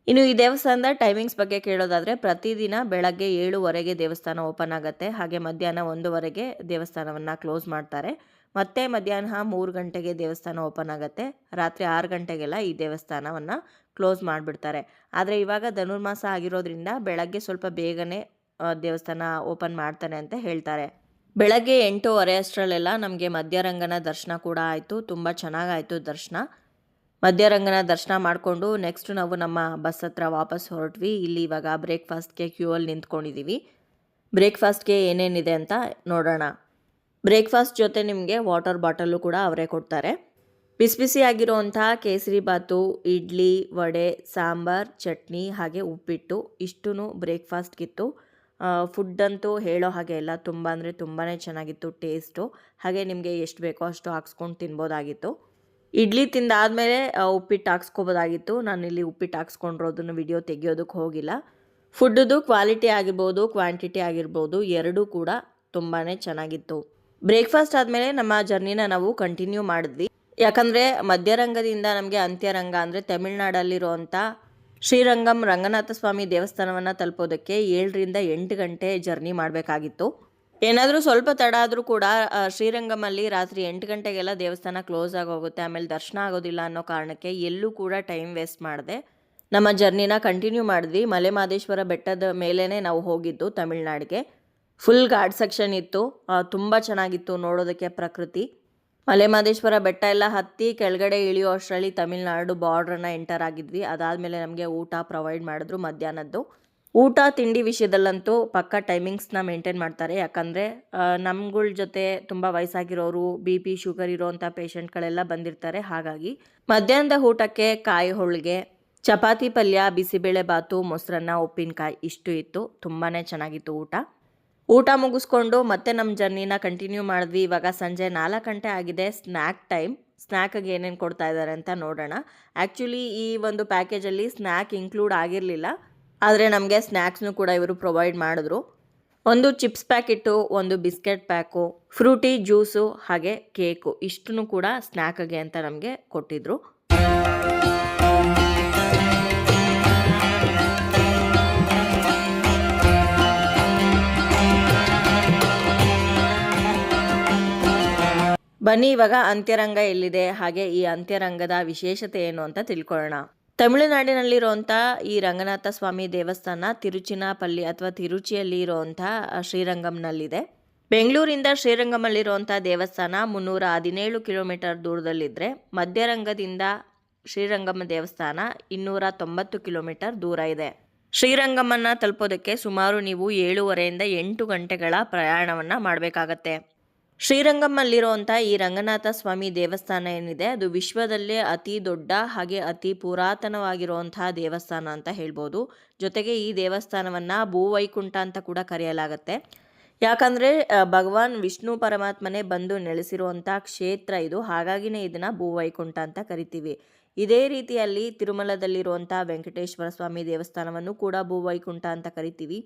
ಇನ್ನು ಈ ದೇವಸ್ಥಾನದ ಟೈಮಿಂಗ್ಸ್ ಬಗ್ಗೆ ಕೇಳೋದಾದರೆ ಪ್ರತಿದಿನ ಬೆಳಗ್ಗೆ 7:15ಗೆ ದೇವಸ್ಥಾನ ಓಪನ್ ಆಗುತ್ತೆ. ಹಾಗೆ ಮಧ್ಯಾಹ್ನ 1:00ಗೆ ದೇವಸ್ಥಾನವನ್ನು ಕ್ಲೋಸ್ ಮಾಡ್ತಾರೆ. ಮತ್ತೆ ಮಧ್ಯಾಹ್ನ 3 ಗಂಟೆಗೆ ದೇವಸ್ಥಾನ ಓಪನ್ ಆಗುತ್ತೆ. ರಾತ್ರಿ 6 ಗಂಟೆಗೆಲ್ಲ ಈ ದೇವಸ್ಥಾನವನ್ನು ಕ್ಲೋಸ್ ಮಾಡಿಬಿಡ್ತಾರೆ. ಆದರೆ ಇವಾಗ ಧನುರ್ಮಾಸ ಆಗಿರೋದ್ರಿಂದ ಬೆಳಗ್ಗೆ ಸ್ವಲ್ಪ ಬೇಗನೆ ದೇವಸ್ಥಾನ ಓಪನ್ ಮಾಡ್ತಾನೆ ಅಂತ ಹೇಳ್ತಾರೆ. ಬೆಳಗ್ಗೆ 8:30 ಅಷ್ಟರಲ್ಲೆಲ್ಲ ನಮಗೆ ಮಧ್ಯರಂಗನ ದರ್ಶನ ಕೂಡ ಆಯಿತು. ತುಂಬ ಚೆನ್ನಾಗಾಯಿತು ದರ್ಶನ. ಮಧ್ಯರಂಗನ ದರ್ಶನ ಮಾಡಿಕೊಂಡು ನೆಕ್ಸ್ಟ್ ನಾವು ನಮ್ಮ ಬಸ್ ಹತ್ರ ವಾಪಸ್ ಹೊರಟ್ವಿ. ಇಲ್ಲಿ ಇವಾಗ ಬ್ರೇಕ್ಫಾಸ್ಟ್ಗೆ ಕ್ಯೂವಲ್ಲಿ ನಿಂತ್ಕೊಂಡಿದ್ದೀವಿ. ಬ್ರೇಕ್ಫಾಸ್ಟ್ಗೆ ಏನೇನಿದೆ ಅಂತ ನೋಡೋಣ. ಬ್ರೇಕ್ಫಾಸ್ಟ್ ಜೊತೆ ನಿಮಗೆ ವಾಟರ್ ಬಾಟಲು ಕೂಡ ಅವರೇ ಕೊಡ್ತಾರೆ. ಬಿಸಿ ಬಿಸಿ ಆಗಿರುವಂಥ ಕೇಸರಿ ಬಾತು, ಇಡ್ಲಿ, ವಡೆ, ಸಾಂಬಾರ್, ಚಟ್ನಿ ಹಾಗೆ ಉಪ್ಪಿಟ್ಟು ಇಷ್ಟೂ ಬ್ರೇಕ್ಫಾಸ್ಟ್ಗಿತ್ತು. ಫುಡ್ಡಂತೂ ಹೇಳೋ ಹಾಗೆ ಇಲ್ಲ, ತುಂಬ ಅಂದರೆ ತುಂಬಾ ಚೆನ್ನಾಗಿತ್ತು ಟೇಸ್ಟು. ಹಾಗೆ ನಿಮಗೆ ಎಷ್ಟು ಬೇಕೋ ಅಷ್ಟು ಹಾಕ್ಸ್ಕೊಂಡು ತಿನ್ಬೋದಾಗಿತ್ತು. ಇಡ್ಲಿ ತಿಂದಾದಮೇಲೆ ಉಪ್ಪಿಟ್ಟು ಹಾಕ್ಸ್ಕೊಬೋದಾಗಿತ್ತು. ನಾನಿಲ್ಲಿ ಉಪ್ಪಿಟ್ಟು ಹಾಕ್ಸ್ಕೊಂಡಿರೋದನ್ನು ವಿಡಿಯೋ ತೆಗಿಯೋದಕ್ಕೆ ಹೋಗಿಲ್ಲ. ಫುಡ್ದು ಕ್ವಾಲಿಟಿ ಆಗಿರ್ಬೋದು, ಕ್ವಾಂಟಿಟಿ ಆಗಿರ್ಬೋದು, ಎರಡೂ ಕೂಡ ತುಂಬಾ ಚೆನ್ನಾಗಿತ್ತು. ಬ್ರೇಕ್ಫಾಸ್ಟ್ ಆದಮೇಲೆ ನಮ್ಮ ಜರ್ನಿನ ನಾವು ಕಂಟಿನ್ಯೂ ಮಾಡಿದ್ವಿ. ಯಾಕಂದರೆ ಮಧ್ಯರಂಗದಿಂದ ನಮಗೆ ಅಂತ್ಯರಂಗ ಅಂದರೆ ತಮಿಳ್ನಾಡಲ್ಲಿರುವಂಥ ಶ್ರೀರಂಗಂ ರಂಗನಾಥ ಸ್ವಾಮಿ ದೇವಸ್ಥಾನವನ್ನು ತಲುಪೋದಕ್ಕೆ 7ರಿಂದ 8 ಗಂಟೆ ಜರ್ನಿ ಮಾಡಬೇಕಾಗಿತ್ತು. ಏನಾದರೂ ಸ್ವಲ್ಪ ತಡ ಆದರೂ ಕೂಡ ಶ್ರೀರಂಗಮಲ್ಲಿ ರಾತ್ರಿ 8 ಗಂಟೆಗೆಲ್ಲ ದೇವಸ್ಥಾನ ಕ್ಲೋಸ್ ಆಗೋಗುತ್ತೆ. ಆಮೇಲೆ ದರ್ಶನ ಆಗೋದಿಲ್ಲ ಅನ್ನೋ ಕಾರಣಕ್ಕೆ ಎಲ್ಲೂ ಕೂಡ ಟೈಮ್ ವೇಸ್ಟ್ ಮಾಡದೆ ನಮ್ಮ ಜರ್ನಿನ ಕಂಟಿನ್ಯೂ ಮಾಡಿದ್ವಿ. ಮಲೆಮಹದೇಶ್ವರ ಬೆಟ್ಟದ ಮೇಲೇ ನಾವು ಹೋಗಿದ್ದು ತಮಿಳ್ನಾಡಿಗೆ. ಫುಲ್ ಘಾಟ್ ಸೆಕ್ಷನ್ ಇತ್ತು, ತುಂಬ ಚೆನ್ನಾಗಿತ್ತು ನೋಡೋದಕ್ಕೆ ಪ್ರಕೃತಿ. ಮಲೆಮಹದೇಶ್ವರ ಬೆಟ್ಟ ಎಲ್ಲ ಹತ್ತಿ ಕೆಳಗಡೆ ಇಳಿಯೋ ಅಷ್ಟರಲ್ಲಿ ತಮಿಳ್ನಾಡು ಬಾರ್ಡ್ರನ್ನ ಎಂಟರ್ ಆಗಿದ್ವಿ. ಅದಾದಮೇಲೆ ನಮಗೆ ಊಟ ಪ್ರೊವೈಡ್ ಮಾಡಿದ್ರು ಮಧ್ಯಾಹ್ನದ್ದು. ಊಟ ತಿಂಡಿ ವಿಷಯದಲ್ಲಂತೂ ಪಕ್ಕ ಟೈಮಿಂಗ್ಸ್ನ ಮೇಂಟೈನ್ ಮಾಡ್ತಾರೆ. ಯಾಕಂದರೆ ನಮ್ಗಳ ಜೊತೆ ತುಂಬ ವಯಸ್ಸಾಗಿರೋರು, BP ಶುಗರ್ ಇರೋವಂಥ ಪೇಷಂಟ್ಗಳೆಲ್ಲ ಬಂದಿರ್ತಾರೆ. ಹಾಗಾಗಿ ಮಧ್ಯಾಹ್ನದ ಊಟಕ್ಕೆ ಕಾಯಿ ಹೋಳಿಗೆ, ಚಪಾತಿ ಪಲ್ಯ, ಬಿಸಿಬೇಳೆ ಬಾತು, ಮೊಸರನ್ನ, ಉಪ್ಪಿನಕಾಯಿ ಇಷ್ಟು ಇತ್ತು. ತುಂಬಾ ಚೆನ್ನಾಗಿತ್ತು ಊಟ ಮುಗಿಸ್ಕೊಂಡು ಮತ್ತೆ ನಮ್ಮ ಜರ್ನಿನ ಕಂಟಿನ್ಯೂ ಮಾಡಿದ್ವಿ. ಇವಾಗ ಸಂಜೆ 4 ಗಂಟೆ ಆಗಿದೆ. Snack time. ಸ್ನ್ಯಾಕಿಗೆ ಏನೇನು ಕೊಡ್ತಾ ಇದ್ದಾರೆ ಅಂತ ನೋಡೋಣ. ಆ್ಯಕ್ಚುಲಿ ಈ ಒಂದು ಪ್ಯಾಕೇಜಲ್ಲಿ ಸ್ನ್ಯಾಕ್ ಇನ್ಕ್ಲೂಡ್ ಆಗಿರಲಿಲ್ಲ, ಆದರೆ ನಮಗೆ ಸ್ನ್ಯಾಕ್ಸ್ನು ಕೂಡ ಇವರು ಪ್ರೊವೈಡ್ ಮಾಡಿದ್ರು. ಒಂದು ಚಿಪ್ಸ್ ಪ್ಯಾಕೆಟು, ಒಂದು ಬಿಸ್ಕೆಟ್ ಪ್ಯಾಕು, ಫ್ರೂಟಿ ಜ್ಯೂಸು ಹಾಗೆ ಕೇಕು ಇಷ್ಟನ್ನು ಕೂಡ ಸ್ನ್ಯಾಕ್ಗೆ ಅಂತ ನಮಗೆ ಕೊಟ್ಟಿದ್ರು. ಬನ್ನಿ ಇವಾಗ ಅಂತ್ಯರಂಗ ಎಲ್ಲಿದೆ, ಹಾಗೆ ಈ ಅಂತ್ಯರಂಗದ ವಿಶೇಷತೆ ಏನು ಅಂತ ತಿಳ್ಕೊಳ್ಳೋಣ. ತಮಿಳುನಾಡಿನಲ್ಲಿರುವಂಥ ಈ ರಂಗನಾಥ ಸ್ವಾಮಿ ದೇವಸ್ಥಾನ ತಿರುಚಿನಾಪಲ್ಲಿ ಅಥವಾ ತಿರುಚಿಯಲ್ಲಿ ಇರುವಂಥ ಶ್ರೀರಂಗಂನಲ್ಲಿದೆ. ಬೆಂಗಳೂರಿಂದ ಶ್ರೀರಂಗಮಲ್ಲಿರುವಂಥ ದೇವಸ್ಥಾನ 317 ಕಿಲೋಮೀಟರ್ ದೂರದಲ್ಲಿದ್ದರೆ ಮಧ್ಯರಂಗದಿಂದ ಶ್ರೀರಂಗಮ ದೇವಸ್ಥಾನ 290 ಕಿಲೋಮೀಟರ್ ದೂರ ಇದೆ. ಶ್ರೀರಂಗಮನ್ನು ತಲುಪೋದಕ್ಕೆ ಸುಮಾರು ನೀವು 7:30ರಿಂದ 8 ಗಂಟೆಗಳ ಪ್ರಯಾಣವನ್ನು ಮಾಡಬೇಕಾಗತ್ತೆ. ಶ್ರೀರಂಗಮಲ್ಲಿರುವಂಥ ಈ ರಂಗನಾಥ ಸ್ವಾಮಿ ದೇವಸ್ಥಾನ ಏನಿದೆ ಅದು ವಿಶ್ವದಲ್ಲೇ ಅತಿ ದೊಡ್ಡ ಹಾಗೆ ಅತಿ ಪುರಾತನವಾಗಿರುವಂತಹ ದೇವಸ್ಥಾನ ಅಂತ ಹೇಳ್ಬೋದು. ಜೊತೆಗೆ ಈ ದೇವಸ್ಥಾನವನ್ನು ಭೂವೈಕುಂಠ ಅಂತ ಕೂಡ ಕರೆಯಲಾಗತ್ತೆ. ಯಾಕಂದರೆ ಭಗವಾನ್ ವಿಷ್ಣು ಪರಮಾತ್ಮನೇ ಬಂದು ನೆಲೆಸಿರುವಂಥ ಕ್ಷೇತ್ರ ಇದು. ಹಾಗಾಗಿನೇ ಇದನ್ನು ಭೂವೈಕುಂಠ ಅಂತ ಕರಿತೀವಿ. ಇದೇ ರೀತಿಯಲ್ಲಿ ತಿರುಮಲದಲ್ಲಿರುವಂಥ ವೆಂಕಟೇಶ್ವರ ಸ್ವಾಮಿ ದೇವಸ್ಥಾನವನ್ನು ಕೂಡ ಭೂವೈಕುಂಠ ಅಂತ ಕರಿತೀವಿ.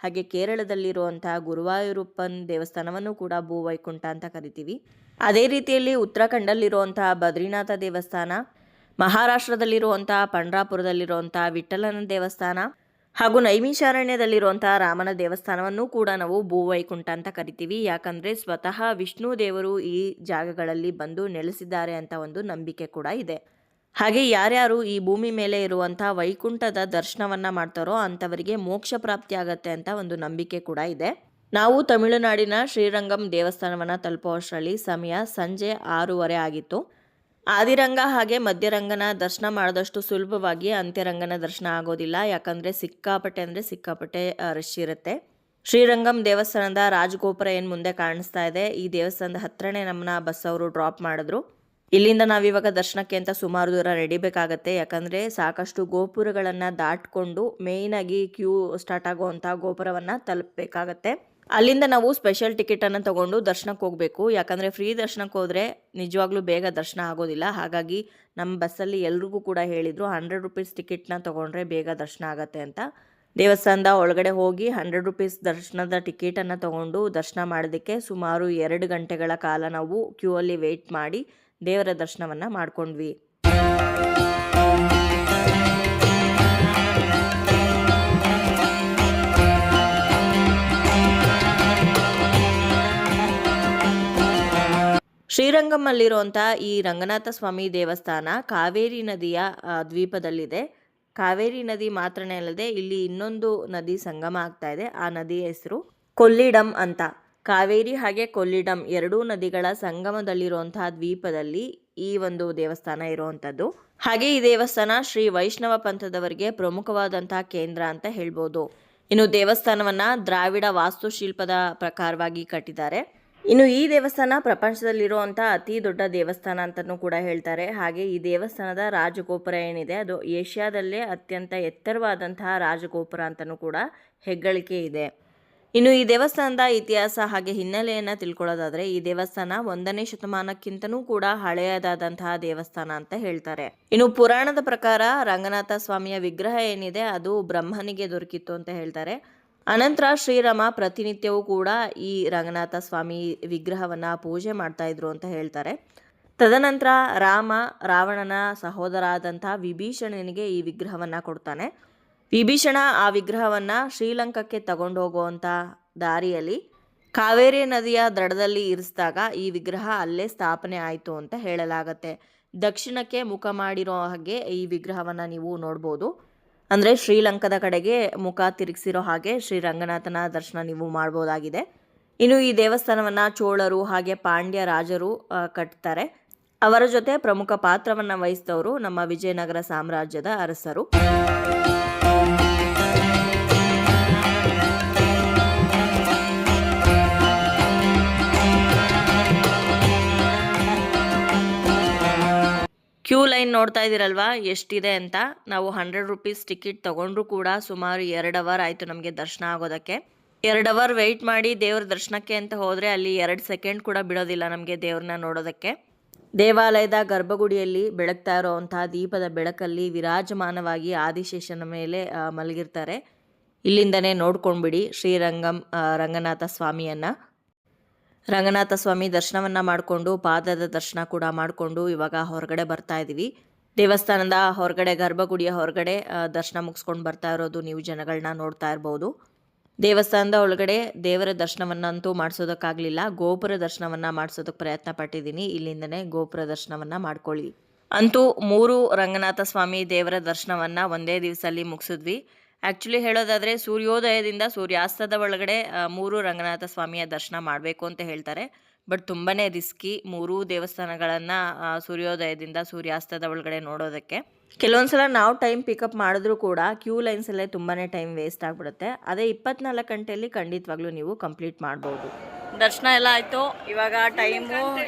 ಹಾಗೆ ಕೇರಳದಲ್ಲಿರುವಂತಹ ಗುರುವಾಯೂರಪ್ಪನ ದೇವಸ್ಥಾನವನ್ನು ಕೂಡ ಭೂವೈಕುಂಠ ಅಂತ ಕರಿತೀವಿ. ಅದೇ ರೀತಿಯಲ್ಲಿ ಉತ್ತರಾಖಂಡಲ್ಲಿರುವಂತಹ ಬದ್ರಿನಾಥ ದೇವಸ್ಥಾನ, ಮಹಾರಾಷ್ಟ್ರದಲ್ಲಿರುವಂತಹ ಪಂಡ್ರಾಪುರದಲ್ಲಿರುವಂತಹ ವಿಠ್ಠಲನ ದೇವಸ್ಥಾನ, ಹಾಗೂ ನೈಮಿಷಾರಣ್ಯದಲ್ಲಿರುವಂತಹ ರಾಮನ ದೇವಸ್ಥಾನವನ್ನು ಕೂಡ ನಾವು ಭೂವೈಕುಂಠ ಅಂತ ಕರಿತೀವಿ. ಯಾಕಂದರೆ ಸ್ವತಃ ವಿಷ್ಣು ದೇವರು ಈ ಜಾಗಗಳಲ್ಲಿ ಬಂದು ನೆಲೆಸಿದ್ದಾರೆ ಅಂತ ಒಂದು ನಂಬಿಕೆ ಕೂಡ ಇದೆ. ಹಾಗೆ ಯಾರ್ಯಾರು ಈ ಭೂಮಿ ಮೇಲೆ ಇರುವಂಥ ವೈಕುಂಠದ ದರ್ಶನವನ್ನು ಮಾಡ್ತಾರೋ ಅಂಥವರಿಗೆ ಮೋಕ್ಷ ಪ್ರಾಪ್ತಿ ಆಗತ್ತೆ ಅಂತ ಒಂದು ನಂಬಿಕೆ ಕೂಡ ಇದೆ. ನಾವು ತಮಿಳುನಾಡಿನ ಶ್ರೀರಂಗಂ ದೇವಸ್ಥಾನವನ್ನು ತಲುಪುವಷ್ಟರಲ್ಲಿ ಸಮಯ ಸಂಜೆ 6:30 ಆಗಿತ್ತು. ಆದಿರಂಗ ಹಾಗೆ ಮಧ್ಯರಂಗನ ದರ್ಶನ ಮಾಡಿದಷ್ಟು ಸುಲಭವಾಗಿ ಅಂತ್ಯರಂಗನ ದರ್ಶನ ಆಗೋದಿಲ್ಲ. ಯಾಕಂದರೆ ಸಿಕ್ಕಾಪಟ್ಟೆ ರಶ್ ಇರುತ್ತೆ. ಶ್ರೀರಂಗಂ ದೇವಸ್ಥಾನದ ರಾಜಗೋಪುರ ಏನು ಮುಂದೆ ಕಾಣಿಸ್ತಾ ಇದೆ, ಈ ದೇವಸ್ಥಾನದ ಹತ್ರನೇ ನಮ್ಮನ್ನ ಬಸ್ ಅವರು ಡ್ರಾಪ್ ಮಾಡಿದ್ರು. ಇಲ್ಲಿಂದ ನಾವಿವಾಗ ದರ್ಶನಕ್ಕೆ ಅಂತ ಸುಮಾರು ದೂರ ನಡಿಬೇಕಾಗತ್ತೆ. ಯಾಕಂದರೆ ಸಾಕಷ್ಟು ಗೋಪುರಗಳನ್ನು ದಾಟ್ಕೊಂಡು ಮೇಯ್ನಾಗಿ ಕ್ಯೂ ಸ್ಟಾರ್ಟ್ ಆಗುವಂಥ ಗೋಪುರವನ್ನು ತಲುಪಬೇಕಾಗತ್ತೆ. ಅಲ್ಲಿಂದ ನಾವು ಸ್ಪೆಷಲ್ ಟಿಕೆಟನ್ನು ತೊಗೊಂಡು ದರ್ಶನಕ್ಕೆ ಹೋಗಬೇಕು. ಯಾಕಂದರೆ ಫ್ರೀ ದರ್ಶನಕ್ಕೆ ಹೋದರೆ ನಿಜವಾಗ್ಲೂ ಬೇಗ ದರ್ಶನ ಆಗೋದಿಲ್ಲ. ಹಾಗಾಗಿ ನಮ್ಮ ಬಸ್ಸಲ್ಲಿ ಎಲ್ರಿಗೂ ಕೂಡ ಹೇಳಿದರು 100 ರೂಪೀಸ್ ಟಿಕೆಟ್ನ ತೊಗೊಂಡ್ರೆ ಬೇಗ ದರ್ಶನ ಆಗುತ್ತೆ ಅಂತ. ದೇವಸ್ಥಾನದ ಒಳಗಡೆ ಹೋಗಿ 100 ರೂಪೀಸ್ ದರ್ಶನದ ಟಿಕೆಟನ್ನು ತೊಗೊಂಡು ದರ್ಶನ ಮಾಡೋದಕ್ಕೆ ಸುಮಾರು 2 ಗಂಟೆಗಳ ಕಾಲ ನಾವು ಕ್ಯೂ ಅಲ್ಲಿ ವೆಯ್ಟ್ ಮಾಡಿ ದೇವರ ದರ್ಶನವನ್ನು ಮಾಡ್ಕೊಂಡ್ವಿ. ಶ್ರೀರಂಗಮಲ್ಲಿರುವಂಥ ಈ ರಂಗನಾಥ ಸ್ವಾಮಿ ದೇವಸ್ಥಾನ ಕಾವೇರಿ ನದಿಯ ದ್ವೀಪದಲ್ಲಿದೆ. ಕಾವೇರಿ ನದಿ ಮಾತ್ರನೇ ಅಲ್ಲದೆ ಇಲ್ಲಿ ಇನ್ನೊಂದು ನದಿ ಸಂಗಮ ಆಗ್ತಾ ಇದೆ. ಆ ನದಿಯ ಹೆಸರು ಕೊಲ್ಲಿಡಂ ಅಂತ. ಕಾವೇರಿ ಹಾಗೆ ಕೊಲ್ಲಿಡಂ ಎರಡೂ ನದಿಗಳ ಸಂಗಮದಲ್ಲಿರುವಂತಹ ದ್ವೀಪದಲ್ಲಿ ಈ ಒಂದು ದೇವಸ್ಥಾನ ಇರುವಂಥದ್ದು. ಹಾಗೆ ಈ ದೇವಸ್ಥಾನ ಶ್ರೀ ವೈಷ್ಣವ ಪಂಥದವರಿಗೆ ಪ್ರಮುಖವಾದಂತಹ ಕೇಂದ್ರ ಅಂತ ಹೇಳ್ಬೋದು. ಇನ್ನು ದೇವಸ್ಥಾನವನ್ನ ದ್ರಾವಿಡ ವಾಸ್ತುಶಿಲ್ಪದ ಪ್ರಕಾರವಾಗಿ ಕಟ್ಟಿದ್ದಾರೆ. ಇನ್ನು ಈ ದೇವಸ್ಥಾನ ಪ್ರಪಂಚದಲ್ಲಿರುವಂಥ ಅತಿ ದೊಡ್ಡ ದೇವಸ್ಥಾನ ಅಂತಲೂ ಕೂಡ ಹೇಳ್ತಾರೆ. ಹಾಗೆ ಈ ದೇವಸ್ಥಾನದ ರಾಜಗೋಪುರ ಏನಿದೆ ಅದು ಏಷ್ಯಾದಲ್ಲೇ ಅತ್ಯಂತ ಎತ್ತರವಾದಂತಹ ರಾಜಗೋಪುರ ಅಂತಲೂ ಕೂಡ ಹೆಗ್ಗಳಿಕೆ ಇದೆ. ಇನ್ನು ಈ ದೇವಸ್ಥಾನದ ಇತಿಹಾಸ ಹಾಗೆ ಹಿನ್ನೆಲೆಯನ್ನು ತಿಳ್ಕೊಳ್ಳೋದಾದರೆ ಈ ದೇವಸ್ಥಾನ 1ನೇ ಶತಮಾನಕ್ಕಿಂತನೂ ಕೂಡ ಹಳೆಯದಾದಂತಹ ದೇವಸ್ಥಾನ ಅಂತ ಹೇಳ್ತಾರೆ. ಇನ್ನು ಪುರಾಣದ ಪ್ರಕಾರ ರಂಗನಾಥ ಸ್ವಾಮಿಯ ವಿಗ್ರಹ ಏನಿದೆ ಅದು ಬ್ರಹ್ಮನಿಗೆ ದೊರಕಿತ್ತು ಅಂತ ಹೇಳ್ತಾರೆ. ಅನಂತರ ಶ್ರೀರಾಮ ಪ್ರತಿನಿತ್ಯವೂ ಕೂಡ ಈ ರಂಗನಾಥ ಸ್ವಾಮಿ ವಿಗ್ರಹವನ್ನು ಪೂಜೆ ಮಾಡ್ತಾ ಇದ್ರು ಅಂತ ಹೇಳ್ತಾರೆ. ತದನಂತರ ರಾಮ ರಾವಣನ ಸಹೋದರ ಆದಂಥ ವಿಭೀಷಣನಿಗೆ ಈ ವಿಗ್ರಹವನ್ನು ಕೊಡ್ತಾನೆ. ವಿಭೀಷಣ ಆ ವಿಗ್ರಹವನ್ನು ಶ್ರೀಲಂಕಾಕ್ಕೆ ತಗೊಂಡು ಹೋಗುವಂಥ ದಾರಿಯಲ್ಲಿ ಕಾವೇರಿ ನದಿಯ ದಡದಲ್ಲಿ ಇರಿಸಿದಾಗ ಈ ವಿಗ್ರಹ ಅಲ್ಲೇ ಸ್ಥಾಪನೆ ಆಯಿತು ಅಂತ ಹೇಳಲಾಗತ್ತೆ. ದಕ್ಷಿಣಕ್ಕೆ ಮುಖ ಮಾಡಿರೋ ಹಾಗೆ ಈ ವಿಗ್ರಹವನ್ನು ನೀವು ನೋಡ್ಬೋದು. ಅಂದರೆ ಶ್ರೀಲಂಕಾದ ಕಡೆಗೆ ಮುಖ ತಿರುಗಿಸಿರೋ ಹಾಗೆ ಶ್ರೀರಂಗನಾಥನ ದರ್ಶನ ನೀವು ಮಾಡ್ಬೋದಾಗಿದೆ. ಇನ್ನು ಈ ದೇವಸ್ಥಾನವನ್ನು ಚೋಳರು ಹಾಗೆ ಪಾಂಡ್ಯ ರಾಜರು ಕಟ್ತಾರೆ. ಅವರ ಜೊತೆ ಪ್ರಮುಖ ಪಾತ್ರವನ್ನು ವಹಿಸಿದವರು ನಮ್ಮ ವಿಜಯನಗರ ಸಾಮ್ರಾಜ್ಯದ ಅರಸರು. ಕ್ಯೂ ಲೈನ್ ನೋಡ್ತಾ ಇದ್ದೀರಲ್ವಾ ಎಷ್ಟಿದೆ ಅಂತ. ನಾವು 100 ರೂಪೀಸ್ ಟಿಕೆಟ್ ತೊಗೊಂಡ್ರು ಕೂಡ ಸುಮಾರು 2 ಅವರ್ ಆಯಿತು ನಮಗೆ ದರ್ಶನ ಆಗೋದಕ್ಕೆ. 2 ಅವರ್ ವೆಯ್ಟ್ ಮಾಡಿ ದೇವ್ರ ದರ್ಶನಕ್ಕೆ ಅಂತ ಹೋದರೆ ಅಲ್ಲಿ 2 ಸೆಕೆಂಡ್ ಕೂಡ ಬಿಡೋದಿಲ್ಲ ನಮಗೆ ದೇವ್ರನ್ನ ನೋಡೋದಕ್ಕೆ. ದೇವಾಲಯದ ಗರ್ಭಗುಡಿಯಲ್ಲಿ ಬೆಳಗ್ತಾ ಇರೋವಂಥ ದೀಪದ ಬೆಳಕಲ್ಲಿ ವಿರಾಜಮಾನವಾಗಿ ಆದಿಶೇಷನ ಮೇಲೆ ಮಲಗಿರ್ತಾರೆ. ಇಲ್ಲಿಂದನೇ ನೋಡ್ಕೊಂಡ್ಬಿಡಿ ಶ್ರೀರಂಗಂ ರಂಗನಾಥ ಸ್ವಾಮಿಯನ್ನು. ರಂಗನಾಥ ಸ್ವಾಮಿ ದರ್ಶನವನ್ನು ಮಾಡಿಕೊಂಡು ಪಾದದ ದರ್ಶನ ಕೂಡ ಮಾಡಿಕೊಂಡು ಇವಾಗ ಹೊರಗಡೆ ಬರ್ತಾ ಇದ್ದೀವಿ. ದೇವಸ್ಥಾನದ ಹೊರಗಡೆ ಗರ್ಭಗುಡಿಯ ಹೊರಗಡೆ ದರ್ಶನ ಮುಗಿಸ್ಕೊಂಡು ಬರ್ತಾ ಇರೋದು ನೀವು ಜನಗಳನ್ನ ನೋಡ್ತಾ ಇರ್ಬೋದು. ದೇವಸ್ಥಾನದ ಒಳಗಡೆ ದೇವರ ದರ್ಶನವನ್ನಂತೂ ಮಾಡಿಸೋದಕ್ಕಾಗಲಿಲ್ಲ. ಗೋಪುರ ದರ್ಶನವನ್ನು ಮಾಡಿಸೋದಕ್ಕೆ ಪ್ರಯತ್ನ ಪಟ್ಟಿದ್ದೀನಿ. ಇಲ್ಲಿಂದನೇ ಗೋಪುರ ದರ್ಶನವನ್ನು ಮಾಡ್ಕೊಳ್ಳಿ. ಅಂತೂ 3 ರಂಗನಾಥ ಸ್ವಾಮಿ ದೇವರ ದರ್ಶನವನ್ನು ಒಂದೇ ದಿವಸದಲ್ಲಿ ಮುಗಿಸಿದ್ವಿ. ಆ್ಯಕ್ಚುಲಿ ಹೇಳೋದಾದರೆ ಸೂರ್ಯೋದಯದಿಂದ ಸೂರ್ಯಾಸ್ತದ ಒಳಗಡೆ 3 ರಂಗನಾಥ ಸ್ವಾಮಿಯ ದರ್ಶನ ಮಾಡಬೇಕು ಅಂತ ಹೇಳ್ತಾರೆ. ಬಟ್ ತುಂಬಾ ರಿಸ್ಕಿ 3 ದೇವಸ್ಥಾನಗಳನ್ನು ಸೂರ್ಯೋದಯದಿಂದ ಸೂರ್ಯಾಸ್ತದ ಒಳಗಡೆ ನೋಡೋದಕ್ಕೆ. ಕೆಲವೊಂದು ಸಲ ನಾವು ಟೈಮ್ ಪಿಕಪ್ ಮಾಡಿದ್ರೂ ಕೂಡ ಕ್ಯೂ ಲೈನ್ಸಲ್ಲೇ ತುಂಬಾ ಟೈಮ್ ವೇಸ್ಟ್ ಆಗಿಬಿಡುತ್ತೆ. ಅದೇ 24 ಗಂಟೆಯಲ್ಲಿ ಖಂಡಿತವಾಗ್ಲೂ ನೀವು ಕಂಪ್ಲೀಟ್ ಮಾಡ್ಬೋದು. ದರ್ಶನ ಎಲ್ಲ ಆಯಿತು. ಇವಾಗ ಟೈಮು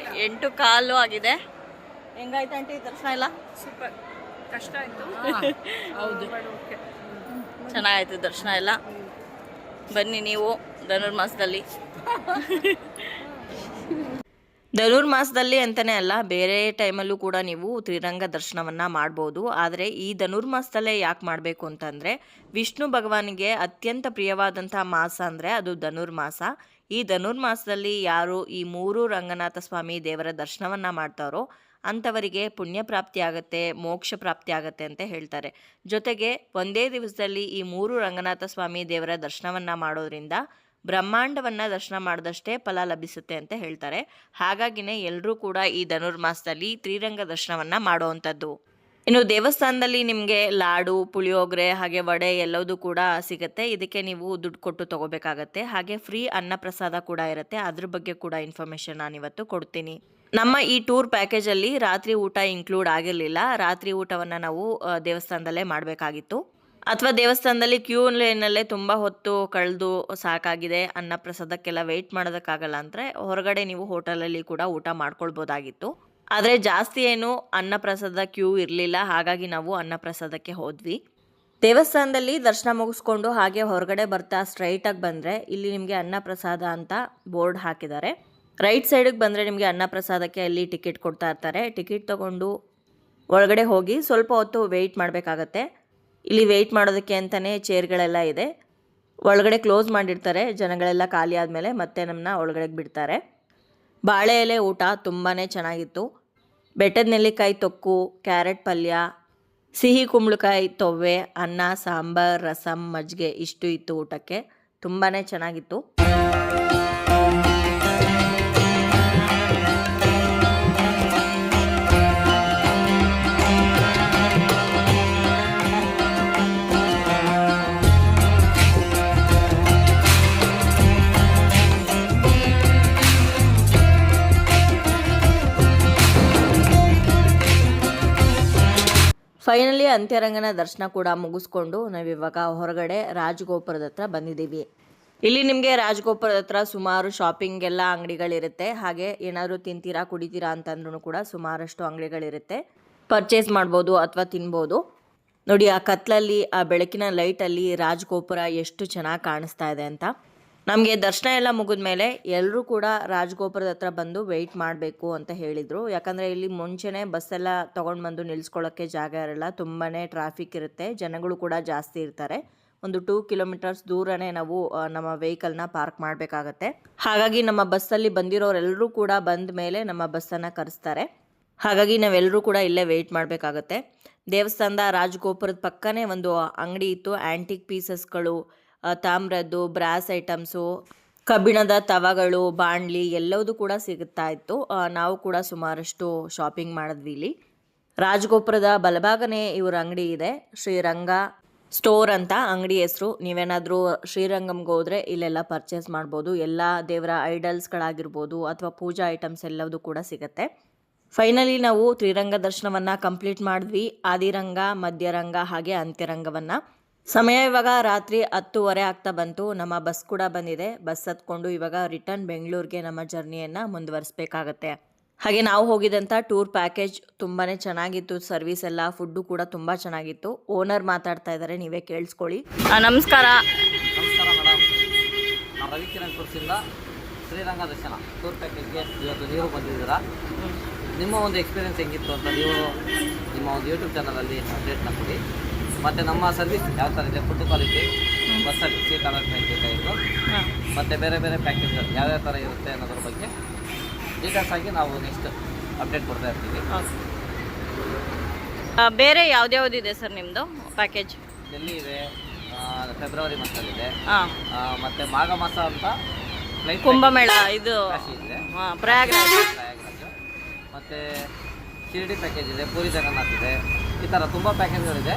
8:15 ಆಗಿದೆ. ಹೆಂಗಾಯ್ತು ಆಂಟಿ ದರ್ಶನ ಎಲ್ಲ? ಸೂಪರ್. ಕಷ್ಟ ಆಯಿತು. ಹೌದು, ಚೆನ್ನಾಗಾಯ್ತು ದರ್ಶನ ಎಲ್ಲ. ಬನ್ನಿ ನೀವು ಧನುರ್ಮಾಸದಲ್ಲಿ. ಧನುರ್ಮಾಸದಲ್ಲಿ ಅಂತಲೇ ಅಲ್ಲ, ಬೇರೆ ಟೈಮಲ್ಲೂ ಕೂಡ ನೀವು ತ್ರಿರಂಗ ದರ್ಶನವನ್ನು ಮಾಡ್ಬೋದು. ಆದರೆ ಈ ಧನುರ್ಮಾಸದಲ್ಲೇ ಯಾಕೆ ಮಾಡಬೇಕು ಅಂತಂದರೆ ವಿಷ್ಣು ಭಗವಾನಿಗೆ ಅತ್ಯಂತ ಪ್ರಿಯವಾದಂಥ ಮಾಸ ಅಂದರೆ ಅದು ಧನುರ್ಮಾಸ. ಈ ಧನುರ್ಮಾಸದಲ್ಲಿ ಯಾರು ಈ 3 ರಂಗನಾಥ ಸ್ವಾಮಿ ದೇವರ ದರ್ಶನವನ್ನು ಮಾಡ್ತಾರೋ ಅಂಥವರಿಗೆ ಪುಣ್ಯ ಪ್ರಾಪ್ತಿ ಆಗುತ್ತೆ, ಮೋಕ್ಷ ಪ್ರಾಪ್ತಿ ಆಗುತ್ತೆ ಅಂತ ಹೇಳ್ತಾರೆ. ಜೊತೆಗೆ ಒಂದೇ ದಿವಸದಲ್ಲಿ ಈ 3 ರಂಗನಾಥ ಸ್ವಾಮಿ ದೇವರ ದರ್ಶನವನ್ನು ಮಾಡೋದ್ರಿಂದ ಬ್ರಹ್ಮಾಂಡವನ್ನು ದರ್ಶನ ಮಾಡಿದಷ್ಟೇ ಫಲ ಲಭಿಸುತ್ತೆ ಅಂತ ಹೇಳ್ತಾರೆ. ಹಾಗಾಗಿನೇ ಎಲ್ಲರೂ ಕೂಡ ಈ ಧನುರ್ಮಾಸದಲ್ಲಿ ತ್ರಿರಂಗ ದರ್ಶನವನ್ನು ಮಾಡುವಂಥದ್ದು. ಇನ್ನು ದೇವಸ್ಥಾನದಲ್ಲಿ ನಿಮಗೆ ಲಾಡು, ಪುಳಿಯೋಗರೆ ಹಾಗೆ ವಡೆ ಎಲ್ಲವೂ ಕೂಡ ಸಿಗುತ್ತೆ. ಇದಕ್ಕೆ ನೀವು ದುಡ್ಡು ಕೊಟ್ಟು ತೊಗೋಬೇಕಾಗತ್ತೆ. ಹಾಗೆ ಫ್ರೀ ಅನ್ನಪ್ರಸಾದ ಕೂಡ ಇರುತ್ತೆ. ಅದ್ರ ಬಗ್ಗೆ ಕೂಡ ಇನ್ಫಾರ್ಮೇಷನ್ ನಾನಿವತ್ತು ಕೊಡ್ತೀನಿ. ನಮ್ಮ ಈ ಟೂರ್ ಪ್ಯಾಕೇಜಲ್ಲಿ ರಾತ್ರಿ ಊಟ ಇನ್ಕ್ಲೂಡ್ ಆಗಿರಲಿಲ್ಲ. ರಾತ್ರಿ ಊಟವನ್ನು ನಾವು ದೇವಸ್ಥಾನದಲ್ಲೇ ಮಾಡಬೇಕಾಗಿತ್ತು. ಅಥವಾ ದೇವಸ್ಥಾನದಲ್ಲಿ ಕ್ಯೂ ಲೈನಲ್ಲೇ ತುಂಬ ಹೊತ್ತು ಕಳೆದು ಸಾಕಾಗಿದೆ, ಅನ್ನಪ್ರಸಾದಕ್ಕೆಲ್ಲ ವೆಯ್ಟ್ ಮಾಡೋದಕ್ಕಾಗಲ್ಲ ಅಂದರೆ ಹೊರಗಡೆ ನೀವು ಹೋಟೆಲಲ್ಲಿ ಕೂಡ ಊಟ ಮಾಡ್ಕೊಳ್ಬೋದಾಗಿತ್ತು. ಆದರೆ ಜಾಸ್ತಿ ಏನು ಅನ್ನಪ್ರಸಾದ ಕ್ಯೂ ಇರಲಿಲ್ಲ. ಹಾಗಾಗಿ ನಾವು ಅನ್ನಪ್ರಸಾದಕ್ಕೆ ಹೋದ್ವಿ. ದೇವಸ್ಥಾನದಲ್ಲಿ ದರ್ಶನ ಮುಗಿಸ್ಕೊಂಡು ಹಾಗೆ ಹೊರಗಡೆ ಬರ್ತಾ ಸ್ಟ್ರೈಟಾಗಿ ಬಂದರೆ ಇಲ್ಲಿ ನಿಮಗೆ ಅನ್ನಪ್ರಸಾದ ಅಂತ ಬೋರ್ಡ್ ಹಾಕಿದ್ದಾರೆ. ರೈಟ್ ಸೈಡಿಗೆ ಬಂದರೆ ನಿಮಗೆ ಅನ್ನಪ್ರಸಾದಕ್ಕೆ ಅಲ್ಲಿ ಟಿಕೆಟ್ ಕೊಡ್ತಾ ಇರ್ತಾರೆ. ಟಿಕೆಟ್ ತೊಗೊಂಡು ಒಳಗಡೆ ಹೋಗಿ ಸ್ವಲ್ಪ ಹೊತ್ತು ವೆಯ್ಟ್ ಮಾಡಬೇಕಾಗತ್ತೆ. ಇಲ್ಲಿ ವೆಯ್ಟ್ ಮಾಡೋದಕ್ಕೆ ಅಂತಲೇ ಚೇರ್ಗಳೆಲ್ಲ ಇದೆ. ಒಳಗಡೆ ಕ್ಲೋಸ್ ಮಾಡಿರ್ತಾರೆ. ಜನಗಳೆಲ್ಲ ಖಾಲಿ ಆದಮೇಲೆ ಮತ್ತೆ ನಮ್ಮನ್ನ ಒಳಗಡೆಗೆ ಬಿಡ್ತಾರೆ. ಬಾಳೆ ಎಲೆ ಊಟ ತುಂಬಾ ಚೆನ್ನಾಗಿತ್ತು. ಬೆಟ್ಟದ ನೆಲ್ಲಿಕಾಯಿ ತೊಕ್ಕು, ಕ್ಯಾರೆಟ್ ಪಲ್ಯ, ಸಿಹಿ ಕುಂಬಳಕಾಯಿ ತೊವ್ವೆ, ಅನ್ನ, ಸಾಂಬಾರ್, ರಸಮ್, ಮಜ್ಜಿಗೆ ಇಷ್ಟು ಇತ್ತು ಊಟಕ್ಕೆ. ತುಂಬಾ ಚೆನ್ನಾಗಿತ್ತು. ಫೈನಲಿ ಅಂತ್ಯರಂಗನ ದರ್ಶನ ಕೂಡ ಮುಗಿಸ್ಕೊಂಡು ನಾವಿವಾಗ ಹೊರಗಡೆ ರಾಜಗೋಪುರದ ಹತ್ರ ಬಂದಿದ್ದೀವಿ. ಇಲ್ಲಿ ನಿಮಗೆ ರಾಜಗೋಪುರದ ಹತ್ರ ಸುಮಾರು ಶಾಪಿಂಗ್ ಎಲ್ಲ ಅಂಗಡಿಗಳಿರುತ್ತೆ. ಹಾಗೆ ಏನಾದರೂ ತಿಂತೀರಾ ಕುಡಿತೀರಾ ಅಂತಂದ್ರೂ ಕೂಡ ಸುಮಾರಷ್ಟು ಅಂಗಡಿಗಳಿರುತ್ತೆ. ಪರ್ಚೇಸ್ ಮಾಡ್ಬೋದು ಅಥವಾ ತಿನ್ಬೋದು. ನೋಡಿ ಆ ಕತ್ಲಲ್ಲಿ ಆ ಬೆಳಕಿನ ಲೈಟಲ್ಲಿ ರಾಜಗೋಪುರ ಎಷ್ಟು ಚೆನ್ನಾಗಿ ಕಾಣಿಸ್ತಾ ಇದೆ ಅಂತ. ನಮಗೆ ದರ್ಶನ ಎಲ್ಲ ಮುಗಿದ್ಮೇಲೆ ಎಲ್ಲರೂ ಕೂಡ ರಾಜಗೋಪುರದ ಹತ್ರ ಬಂದು ವೆಯ್ಟ್ ಮಾಡಬೇಕು ಅಂತ ಹೇಳಿದರು. ಯಾಕಂದರೆ ಇಲ್ಲಿ ಮುಂಚೆನೇ ಬಸ್ಸೆಲ್ಲ ತೊಗೊಂಡು ಬಂದು ನಿಲ್ಲಿಸ್ಕೊಳ್ಳೋಕ್ಕೆ ಜಾಗ ಇರಲ್ಲ. ತುಂಬಾ ಟ್ರಾಫಿಕ್ ಇರುತ್ತೆ, ಜನಗಳು ಕೂಡ ಜಾಸ್ತಿ ಇರ್ತಾರೆ. ಒಂದು 2 ಕಿಲೋಮೀಟರ್ಸ್ ದೂರನೇ ನಾವು ನಮ್ಮ ವೆಹಿಕಲ್ನ ಪಾರ್ಕ್ ಮಾಡಬೇಕಾಗತ್ತೆ. ಹಾಗಾಗಿ ನಮ್ಮ ಬಸ್ಸಲ್ಲಿ ಬಂದಿರೋರೆಲ್ಲರೂ ಕೂಡ ಬಂದ ಮೇಲೆ ನಮ್ಮ ಬಸ್ಸನ್ನು ಕರೆಸ್ತಾರೆ. ಹಾಗಾಗಿ ನಾವೆಲ್ಲರೂ ಕೂಡ ಇಲ್ಲೇ ವೆಯ್ಟ್ ಮಾಡಬೇಕಾಗತ್ತೆ. ದೇವಸ್ಥಾನದ ರಾಜಗೋಪುರದ ಪಕ್ಕನೇ ಒಂದು ಅಂಗಡಿ ಇತ್ತು. ಆ್ಯಂಟಿಕ್ ಪೀಸಸ್ಗಳು, ತಾಮ್ರದ್ದು, ಬ್ರಾಸ್ ಐಟಮ್ಸು, ಕಬ್ಬಿಣದ ತವಗಳು, ಬಾಣಲಿ ಎಲ್ಲವೂ ಕೂಡ ಸಿಗುತ್ತಾ ಇತ್ತು. ನಾವು ಕೂಡ ಸುಮಾರಷ್ಟು ಶಾಪಿಂಗ್ ಮಾಡಿದ್ವಿ. ಇಲ್ಲಿ ರಾಜಗೋಪುರದ ಬಲಭಾಗನೇ ಇವ್ರ ಅಂಗಡಿ ಇದೆ. ಶ್ರೀರಂಗ ಸ್ಟೋರ್ ಅಂತ ಅಂಗಡಿ ಹೆಸರು. ನೀವೇನಾದರೂ ಶ್ರೀರಂಗಮ್ಗೆ ಹೋದರೆ ಇಲ್ಲೆಲ್ಲ ಪರ್ಚೇಸ್ ಮಾಡ್ಬೋದು. ಎಲ್ಲ ದೇವರ ಐಡಲ್ಸ್ಗಳಾಗಿರ್ಬೋದು ಅಥವಾ ಪೂಜಾ ಐಟಮ್ಸ್ ಎಲ್ಲವೂ ಕೂಡ ಸಿಗುತ್ತೆ. ಫೈನಲಿ ನಾವು ತ್ರಿರಂಗ ದರ್ಶನವನ್ನು ಕಂಪ್ಲೀಟ್ ಮಾಡಿದ್ವಿ. ಆದಿರಂಗ, ಮಧ್ಯರಂಗ ಹಾಗೆ ಅಂತ್ಯರಂಗವನ್ನು. ಸಮಯ ಇವಾಗ ರಾತ್ರಿ 10:30 ಆಗ್ತಾ ಬಂತು. ನಮ್ಮ ಬಸ್ ಕೂಡ ಬಂದಿದೆ. ಬಸ್ ಹತ್ಕೊಂಡು ಇವಾಗ ರಿಟರ್ನ್ ಬೆಂಗಳೂರಿಗೆ ನಮ್ಮ ಜರ್ನಿಯನ್ನು ಮುಂದುವರಿಸಬೇಕಾಗತ್ತೆ. ಹಾಗೆ ನಾವು ಹೋಗಿದ್ದಂಥ ಟೂರ್ ಪ್ಯಾಕೇಜ್ ತುಂಬಾ ಚೆನ್ನಾಗಿತ್ತು. ಸರ್ವಿಸ್ ಎಲ್ಲ, ಫುಡ್ಡು ಕೂಡ ತುಂಬ ಚೆನ್ನಾಗಿತ್ತು. ಓನರ್ ಮಾತಾಡ್ತಾ ಇದ್ದಾರೆ, ನೀವೇ ಕೇಳಿಸ್ಕೊಳ್ಳಿ. ನಮಸ್ಕಾರ. ನಮಸ್ಕಾರ ಮೇಡಮ್, ನಾವು ರವಿಕಿರಣ್ ಟೂರ್ಸಿಂದ ಶ್ರೀರಂಗ ದರ್ಶನ ಟೂರ್ ಪ್ಯಾಕೇಜ್ಗೆ ಇವತ್ತು ನೀವು ಬಂದಿದ್ದೀರಾ. ನಿಮ್ಮ ಒಂದು ಎಕ್ಸ್ಪೀರಿಯೆನ್ಸ್ ಹೆಂಗಿತ್ತು ಅಂತ ನೀವು ನಿಮ್ಮ ಒಂದು ಯೂಟ್ಯೂಬ್ ಚಾನಲಲ್ಲಿ ಅಪ್ಡೇಟ್ನ ಕೊಡಿ. ಮತ್ತು ನಮ್ಮ ಸರ್ವಿಸ್ ಯಾವ ಥರ ಇದೆ, ಫುಡ್ ಕ್ವಾಲಿಟಿ, ಬಸ್ಸಲ್ಲಿ ಸೀಟ್ ಅಲಾಟ್ಮೆಂಟ್ ಇತ್ತು, ಮತ್ತು ಬೇರೆ ಬೇರೆ ಪ್ಯಾಕೇಜ್ಗಳು ಯಾವ್ಯಾವ ಥರ ಇರುತ್ತೆ ಅನ್ನೋದ್ರ ಬಗ್ಗೆ ಡೀಟೇಲ್ಸ್ ಆಗಿ ನಾವು ನೆಕ್ಸ್ಟ್ ಅಪ್ಡೇಟ್ ಕೊಡ್ತಾ ಇರ್ತೀವಿ. ಬೇರೆ ಯಾವ್ದ್ಯಾವ್ದಿದೆ ಸರ್ ನಿಮ್ಮದು ಪ್ಯಾಕೇಜ್? ಡೆಲ್ಲಿ ಇದೆ, ಫೆಬ್ರವರಿ ಮಂತಲ್ಲಿದೆ, ಹಾಂ, ಮತ್ತು ಮಾಘ ಮಾಸ ಅಂತ ಫ್ಲೈಟ್ ಕುಂಭಮೇಳ ಇದು ಕಾಶಿ ಇದೆ, ಪ್ರಯಾಗ್ರಾಜ್, ಮತ್ತು ಶಿರ್ಡಿ ಪ್ಯಾಕೇಜ್ ಇದೆ, ಪೂರಿ ಜಗನ್ನಾಥ್ ಇದೆ. ಈ ಥರ ತುಂಬ ಪ್ಯಾಕೇಜ್ಗಳಿದೆ.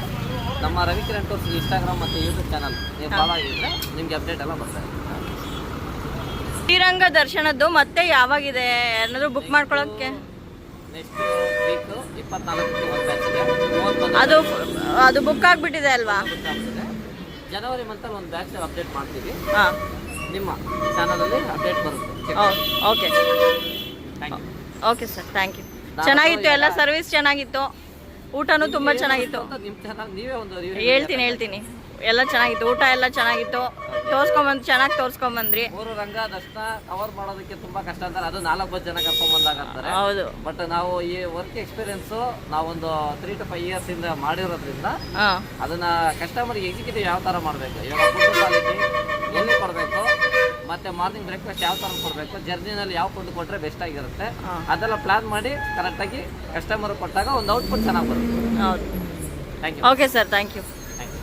ನಮ್ಮ ರವಿಕಿರಣ್ ಟೂರ್ಸ್ ಇನ್ಸ್ಟಾಗ್ರಾಮ್ ಮತ್ತು ಯೂಟ್ಯೂಬ್ ಚಾನಲ್ ನೀವು ಫಾಲೋ ಆಗಿದ್ರೆ ನಿಮಗೆ ಅಪ್ಡೇಟ್ ಎಲ್ಲ ಬರ್ತಾರೆ. ಶ್ರೀರಂಗ ದರ್ಶನದ್ದು ಮತ್ತೆ ಯಾವಾಗಿದೆ ಏನಾದರೂ ಬುಕ್ ಮಾಡ್ಕೊಳ್ಳೋಕ್ಕೆ? ನೆಕ್ಸ್ಟ್ ವೀಕ್ 24ಕ್ಕೆ ಒಂದು ಬ್ಯಾಚ್ ಇದೆ. 31 ಅದು ಅದು ಬುಕ್ ಆಗಿಬಿಟ್ಟಿದೆ ಅಲ್ವಾ? ಆಗ್ತದೆ. ಜನವರಿ ಮಂತಲ್ಲಿ ಒಂದು ಬ್ಯಾಚ್ ಅಪ್ಡೇಟ್ ಮಾಡ್ತೀವಿ. ಹಾಂ, ನಿಮ್ಮ ಚಾನಲಲ್ಲಿ ಅಪ್ಡೇಟ್ ಬರುತ್ತೆ. Okay thank you. Okay sir, thank you. ಚೆನ್ನಾಗಿತ್ತು, ಎಲ್ಲ ಸರ್ವಿಸ್ ಚೆನ್ನಾಗಿತ್ತು, ಊಟನೂ ತುಂಬ ಚೆನ್ನಾಗಿತ್ತು. ನಿಮ್ಮ ಚಾನಲ್ ನೀವೇ ಒಂದು ಹೇಳ್ತೀನಿ ಎಲ್ಲ ಚೆನ್ನಾಗಿತ್ತು, ಊಟ ಎಲ್ಲ ಚೆನ್ನಾಗಿತ್ತು. ಚೆನ್ನಾಗಿ ತೋರಿಸ್ಕೊಂಬಂದ್ರಿ. 3 ರಂಗ ದರ್ಶನ ಕವರ್ ಮಾಡೋದಕ್ಕೆ ತುಂಬಾ ಕಷ್ಟ ಅಂತಾರೆ. ಅದು 4 ಜನ ಕರ್ಕೊಂಡ್ಬಂದಾಗ ಅಂತಾರೆ. ಹೌದು, ಬಟ್ ನಾವು ಈ ವರ್ಕ್ ಎಕ್ಸ್ಪೀರಿಯನ್ಸು ನಾವೊಂದು 3 to 5 years ಇಂದ ಮಾಡಿರೋದ್ರಿಂದ ಅದನ್ನ ಕಸ್ಟಮರ್ಗೆ ಎಕ್ಸಿಕ್ಯೂಟಿವ್ ಯಾವ ಥರ ಮಾಡಬೇಕು, ಇವಾಗ ಫುಡ್ ಕ್ವಾಲಿಟಿ ಎಲ್ಲಿ ಕೊಡಬೇಕು, ಮತ್ತೆ ಮಾರ್ನಿಂಗ್ ಬ್ರೇಕ್ಫಾಸ್ಟ್ ಯಾವ ಥರ ಕೊಡಬೇಕು, ಜರ್ನಿನಲ್ಲಿ ಯಾವ ಫುಡ್ ಕೊಟ್ಟರೆ ಬೆಸ್ಟ್ ಆಗಿರುತ್ತೆ, ಹಾ. ಅದೆಲ್ಲ ಪ್ಲಾನ್ ಮಾಡಿ ಕರೆಕ್ಟಾಗಿ ಕಸ್ಟಮರ್ ಕೊಟ್ಟಾಗ ಒಂದು ಔಟ್ಪುಟ್ ಚೆನ್ನಾಗಿ ಬರುತ್ತೆ. ಹೌದು. Thank you. Okay sir, thank you. Thank you.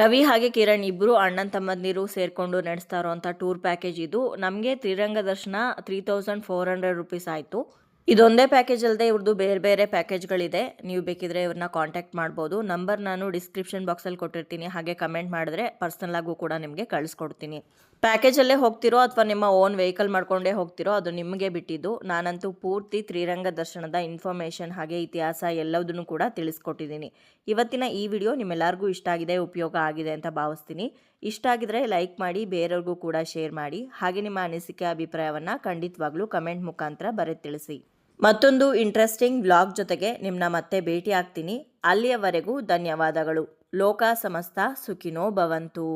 Ravi ಹಾಗೆ ಕಿರಣ್ ಇಬ್ಬರು ಅಣ್ಣನ ತಮ್ಮಂದಿರು ಸೇರಿಕೊಂಡು ನಡೆಸ್ತಾ ಇರೋಂಥ ಟೂರ್ ಪ್ಯಾಕೇಜ್ ಇದು. ನಮಗೆ ತ್ರಿರಂಗ ದರ್ಶನ 3400 ರುಪೀಸ್ ಆಯಿತು. ಇದೊಂದೇ ಪ್ಯಾಕೇಜ್ ಅಲ್ಲದೆ ಇವ್ರದ್ದು ಬೇರೆ ಬೇರೆ ಪ್ಯಾಕೇಜ್ಗಳಿದೆ. ನೀವು ಬೇಕಿದ್ರೆ ಇವ್ರನ್ನ ಕಾಂಟ್ಯಾಕ್ಟ್ ಮಾಡ್ಬೋದು. ನಂಬರ್ ನಾನು ಡಿಸ್ಕ್ರಿಪ್ಷನ್ ಬಾಕ್ಸಲ್ಲಿ ಕೊಟ್ಟಿರ್ತೀನಿ. ಹಾಗೆ ಕಮೆಂಟ್ ಮಾಡಿದ್ರೆ ಪರ್ಸನಲ್ ಆಗೂ ಕೂಡ ನಿಮಗೆ ಕಳಿಸ್ಕೊಡ್ತೀನಿ. ಪ್ಯಾಕೇಜಲ್ಲೇ ಹೋಗ್ತಿರೋ ಅಥವಾ ನಿಮ್ಮ ಓನ್ ವೆಹಿಕಲ್ ಮಾಡ್ಕೊಂಡೇ ಹೋಗ್ತಿರೋ ಅದು ನಿಮಗೆ ಬಿಟ್ಟಿದ್ದು. ನಾನಂತೂ ಪೂರ್ತಿ ತ್ರಿರಂಗ ದರ್ಶನದ ಇನ್ಫಾರ್ಮೇಷನ್ ಹಾಗೆ ಇತಿಹಾಸ ಎಲ್ಲದನ್ನು ಕೂಡ ತಿಳಿಸ್ಕೊಟ್ಟಿದ್ದೀನಿ. ಇವತ್ತಿನ ಈ ವಿಡಿಯೋ ನಿಮ್ಮೆಲ್ಲರಿಗೂ ಇಷ್ಟ ಆಗಿದೆ, ಉಪಯೋಗ ಆಗಿದೆ ಅಂತ ಭಾವಿಸ್ತೀನಿ. ಇಷ್ಟ ಆಗಿದ್ರೆ ಲೈಕ್ ಮಾಡಿ, ಬೇರೆಯವ್ರಿಗೂ ಕೂಡ ಶೇರ್ ಮಾಡಿ. ಹಾಗೆ ನಿಮ್ಮ ಅನಿಸಿಕೆ ಅಭಿಪ್ರಾಯವನ್ನು ಖಂಡಿತವಾಗ್ಲೂ ಕಮೆಂಟ್ ಮುಖಾಂತರ ಬರೆದು ತಿಳಿಸಿ. ಮತ್ತೊಂದು ಇಂಟ್ರೆಸ್ಟಿಂಗ್ ವ್ಲಾಗ್ ಜೊತೆಗೆ ನಿಮ್ಮನ್ನ ಮತ್ತೆ ಭೇಟಿ ಆಗ್ತೀನಿ. ಅಲ್ಲಿಯವರೆಗೂ ಧನ್ಯವಾದಗಳು. ಲೋಕ ಸಮಸ್ತ ಸುಖಿನೋ ಭವಂತು.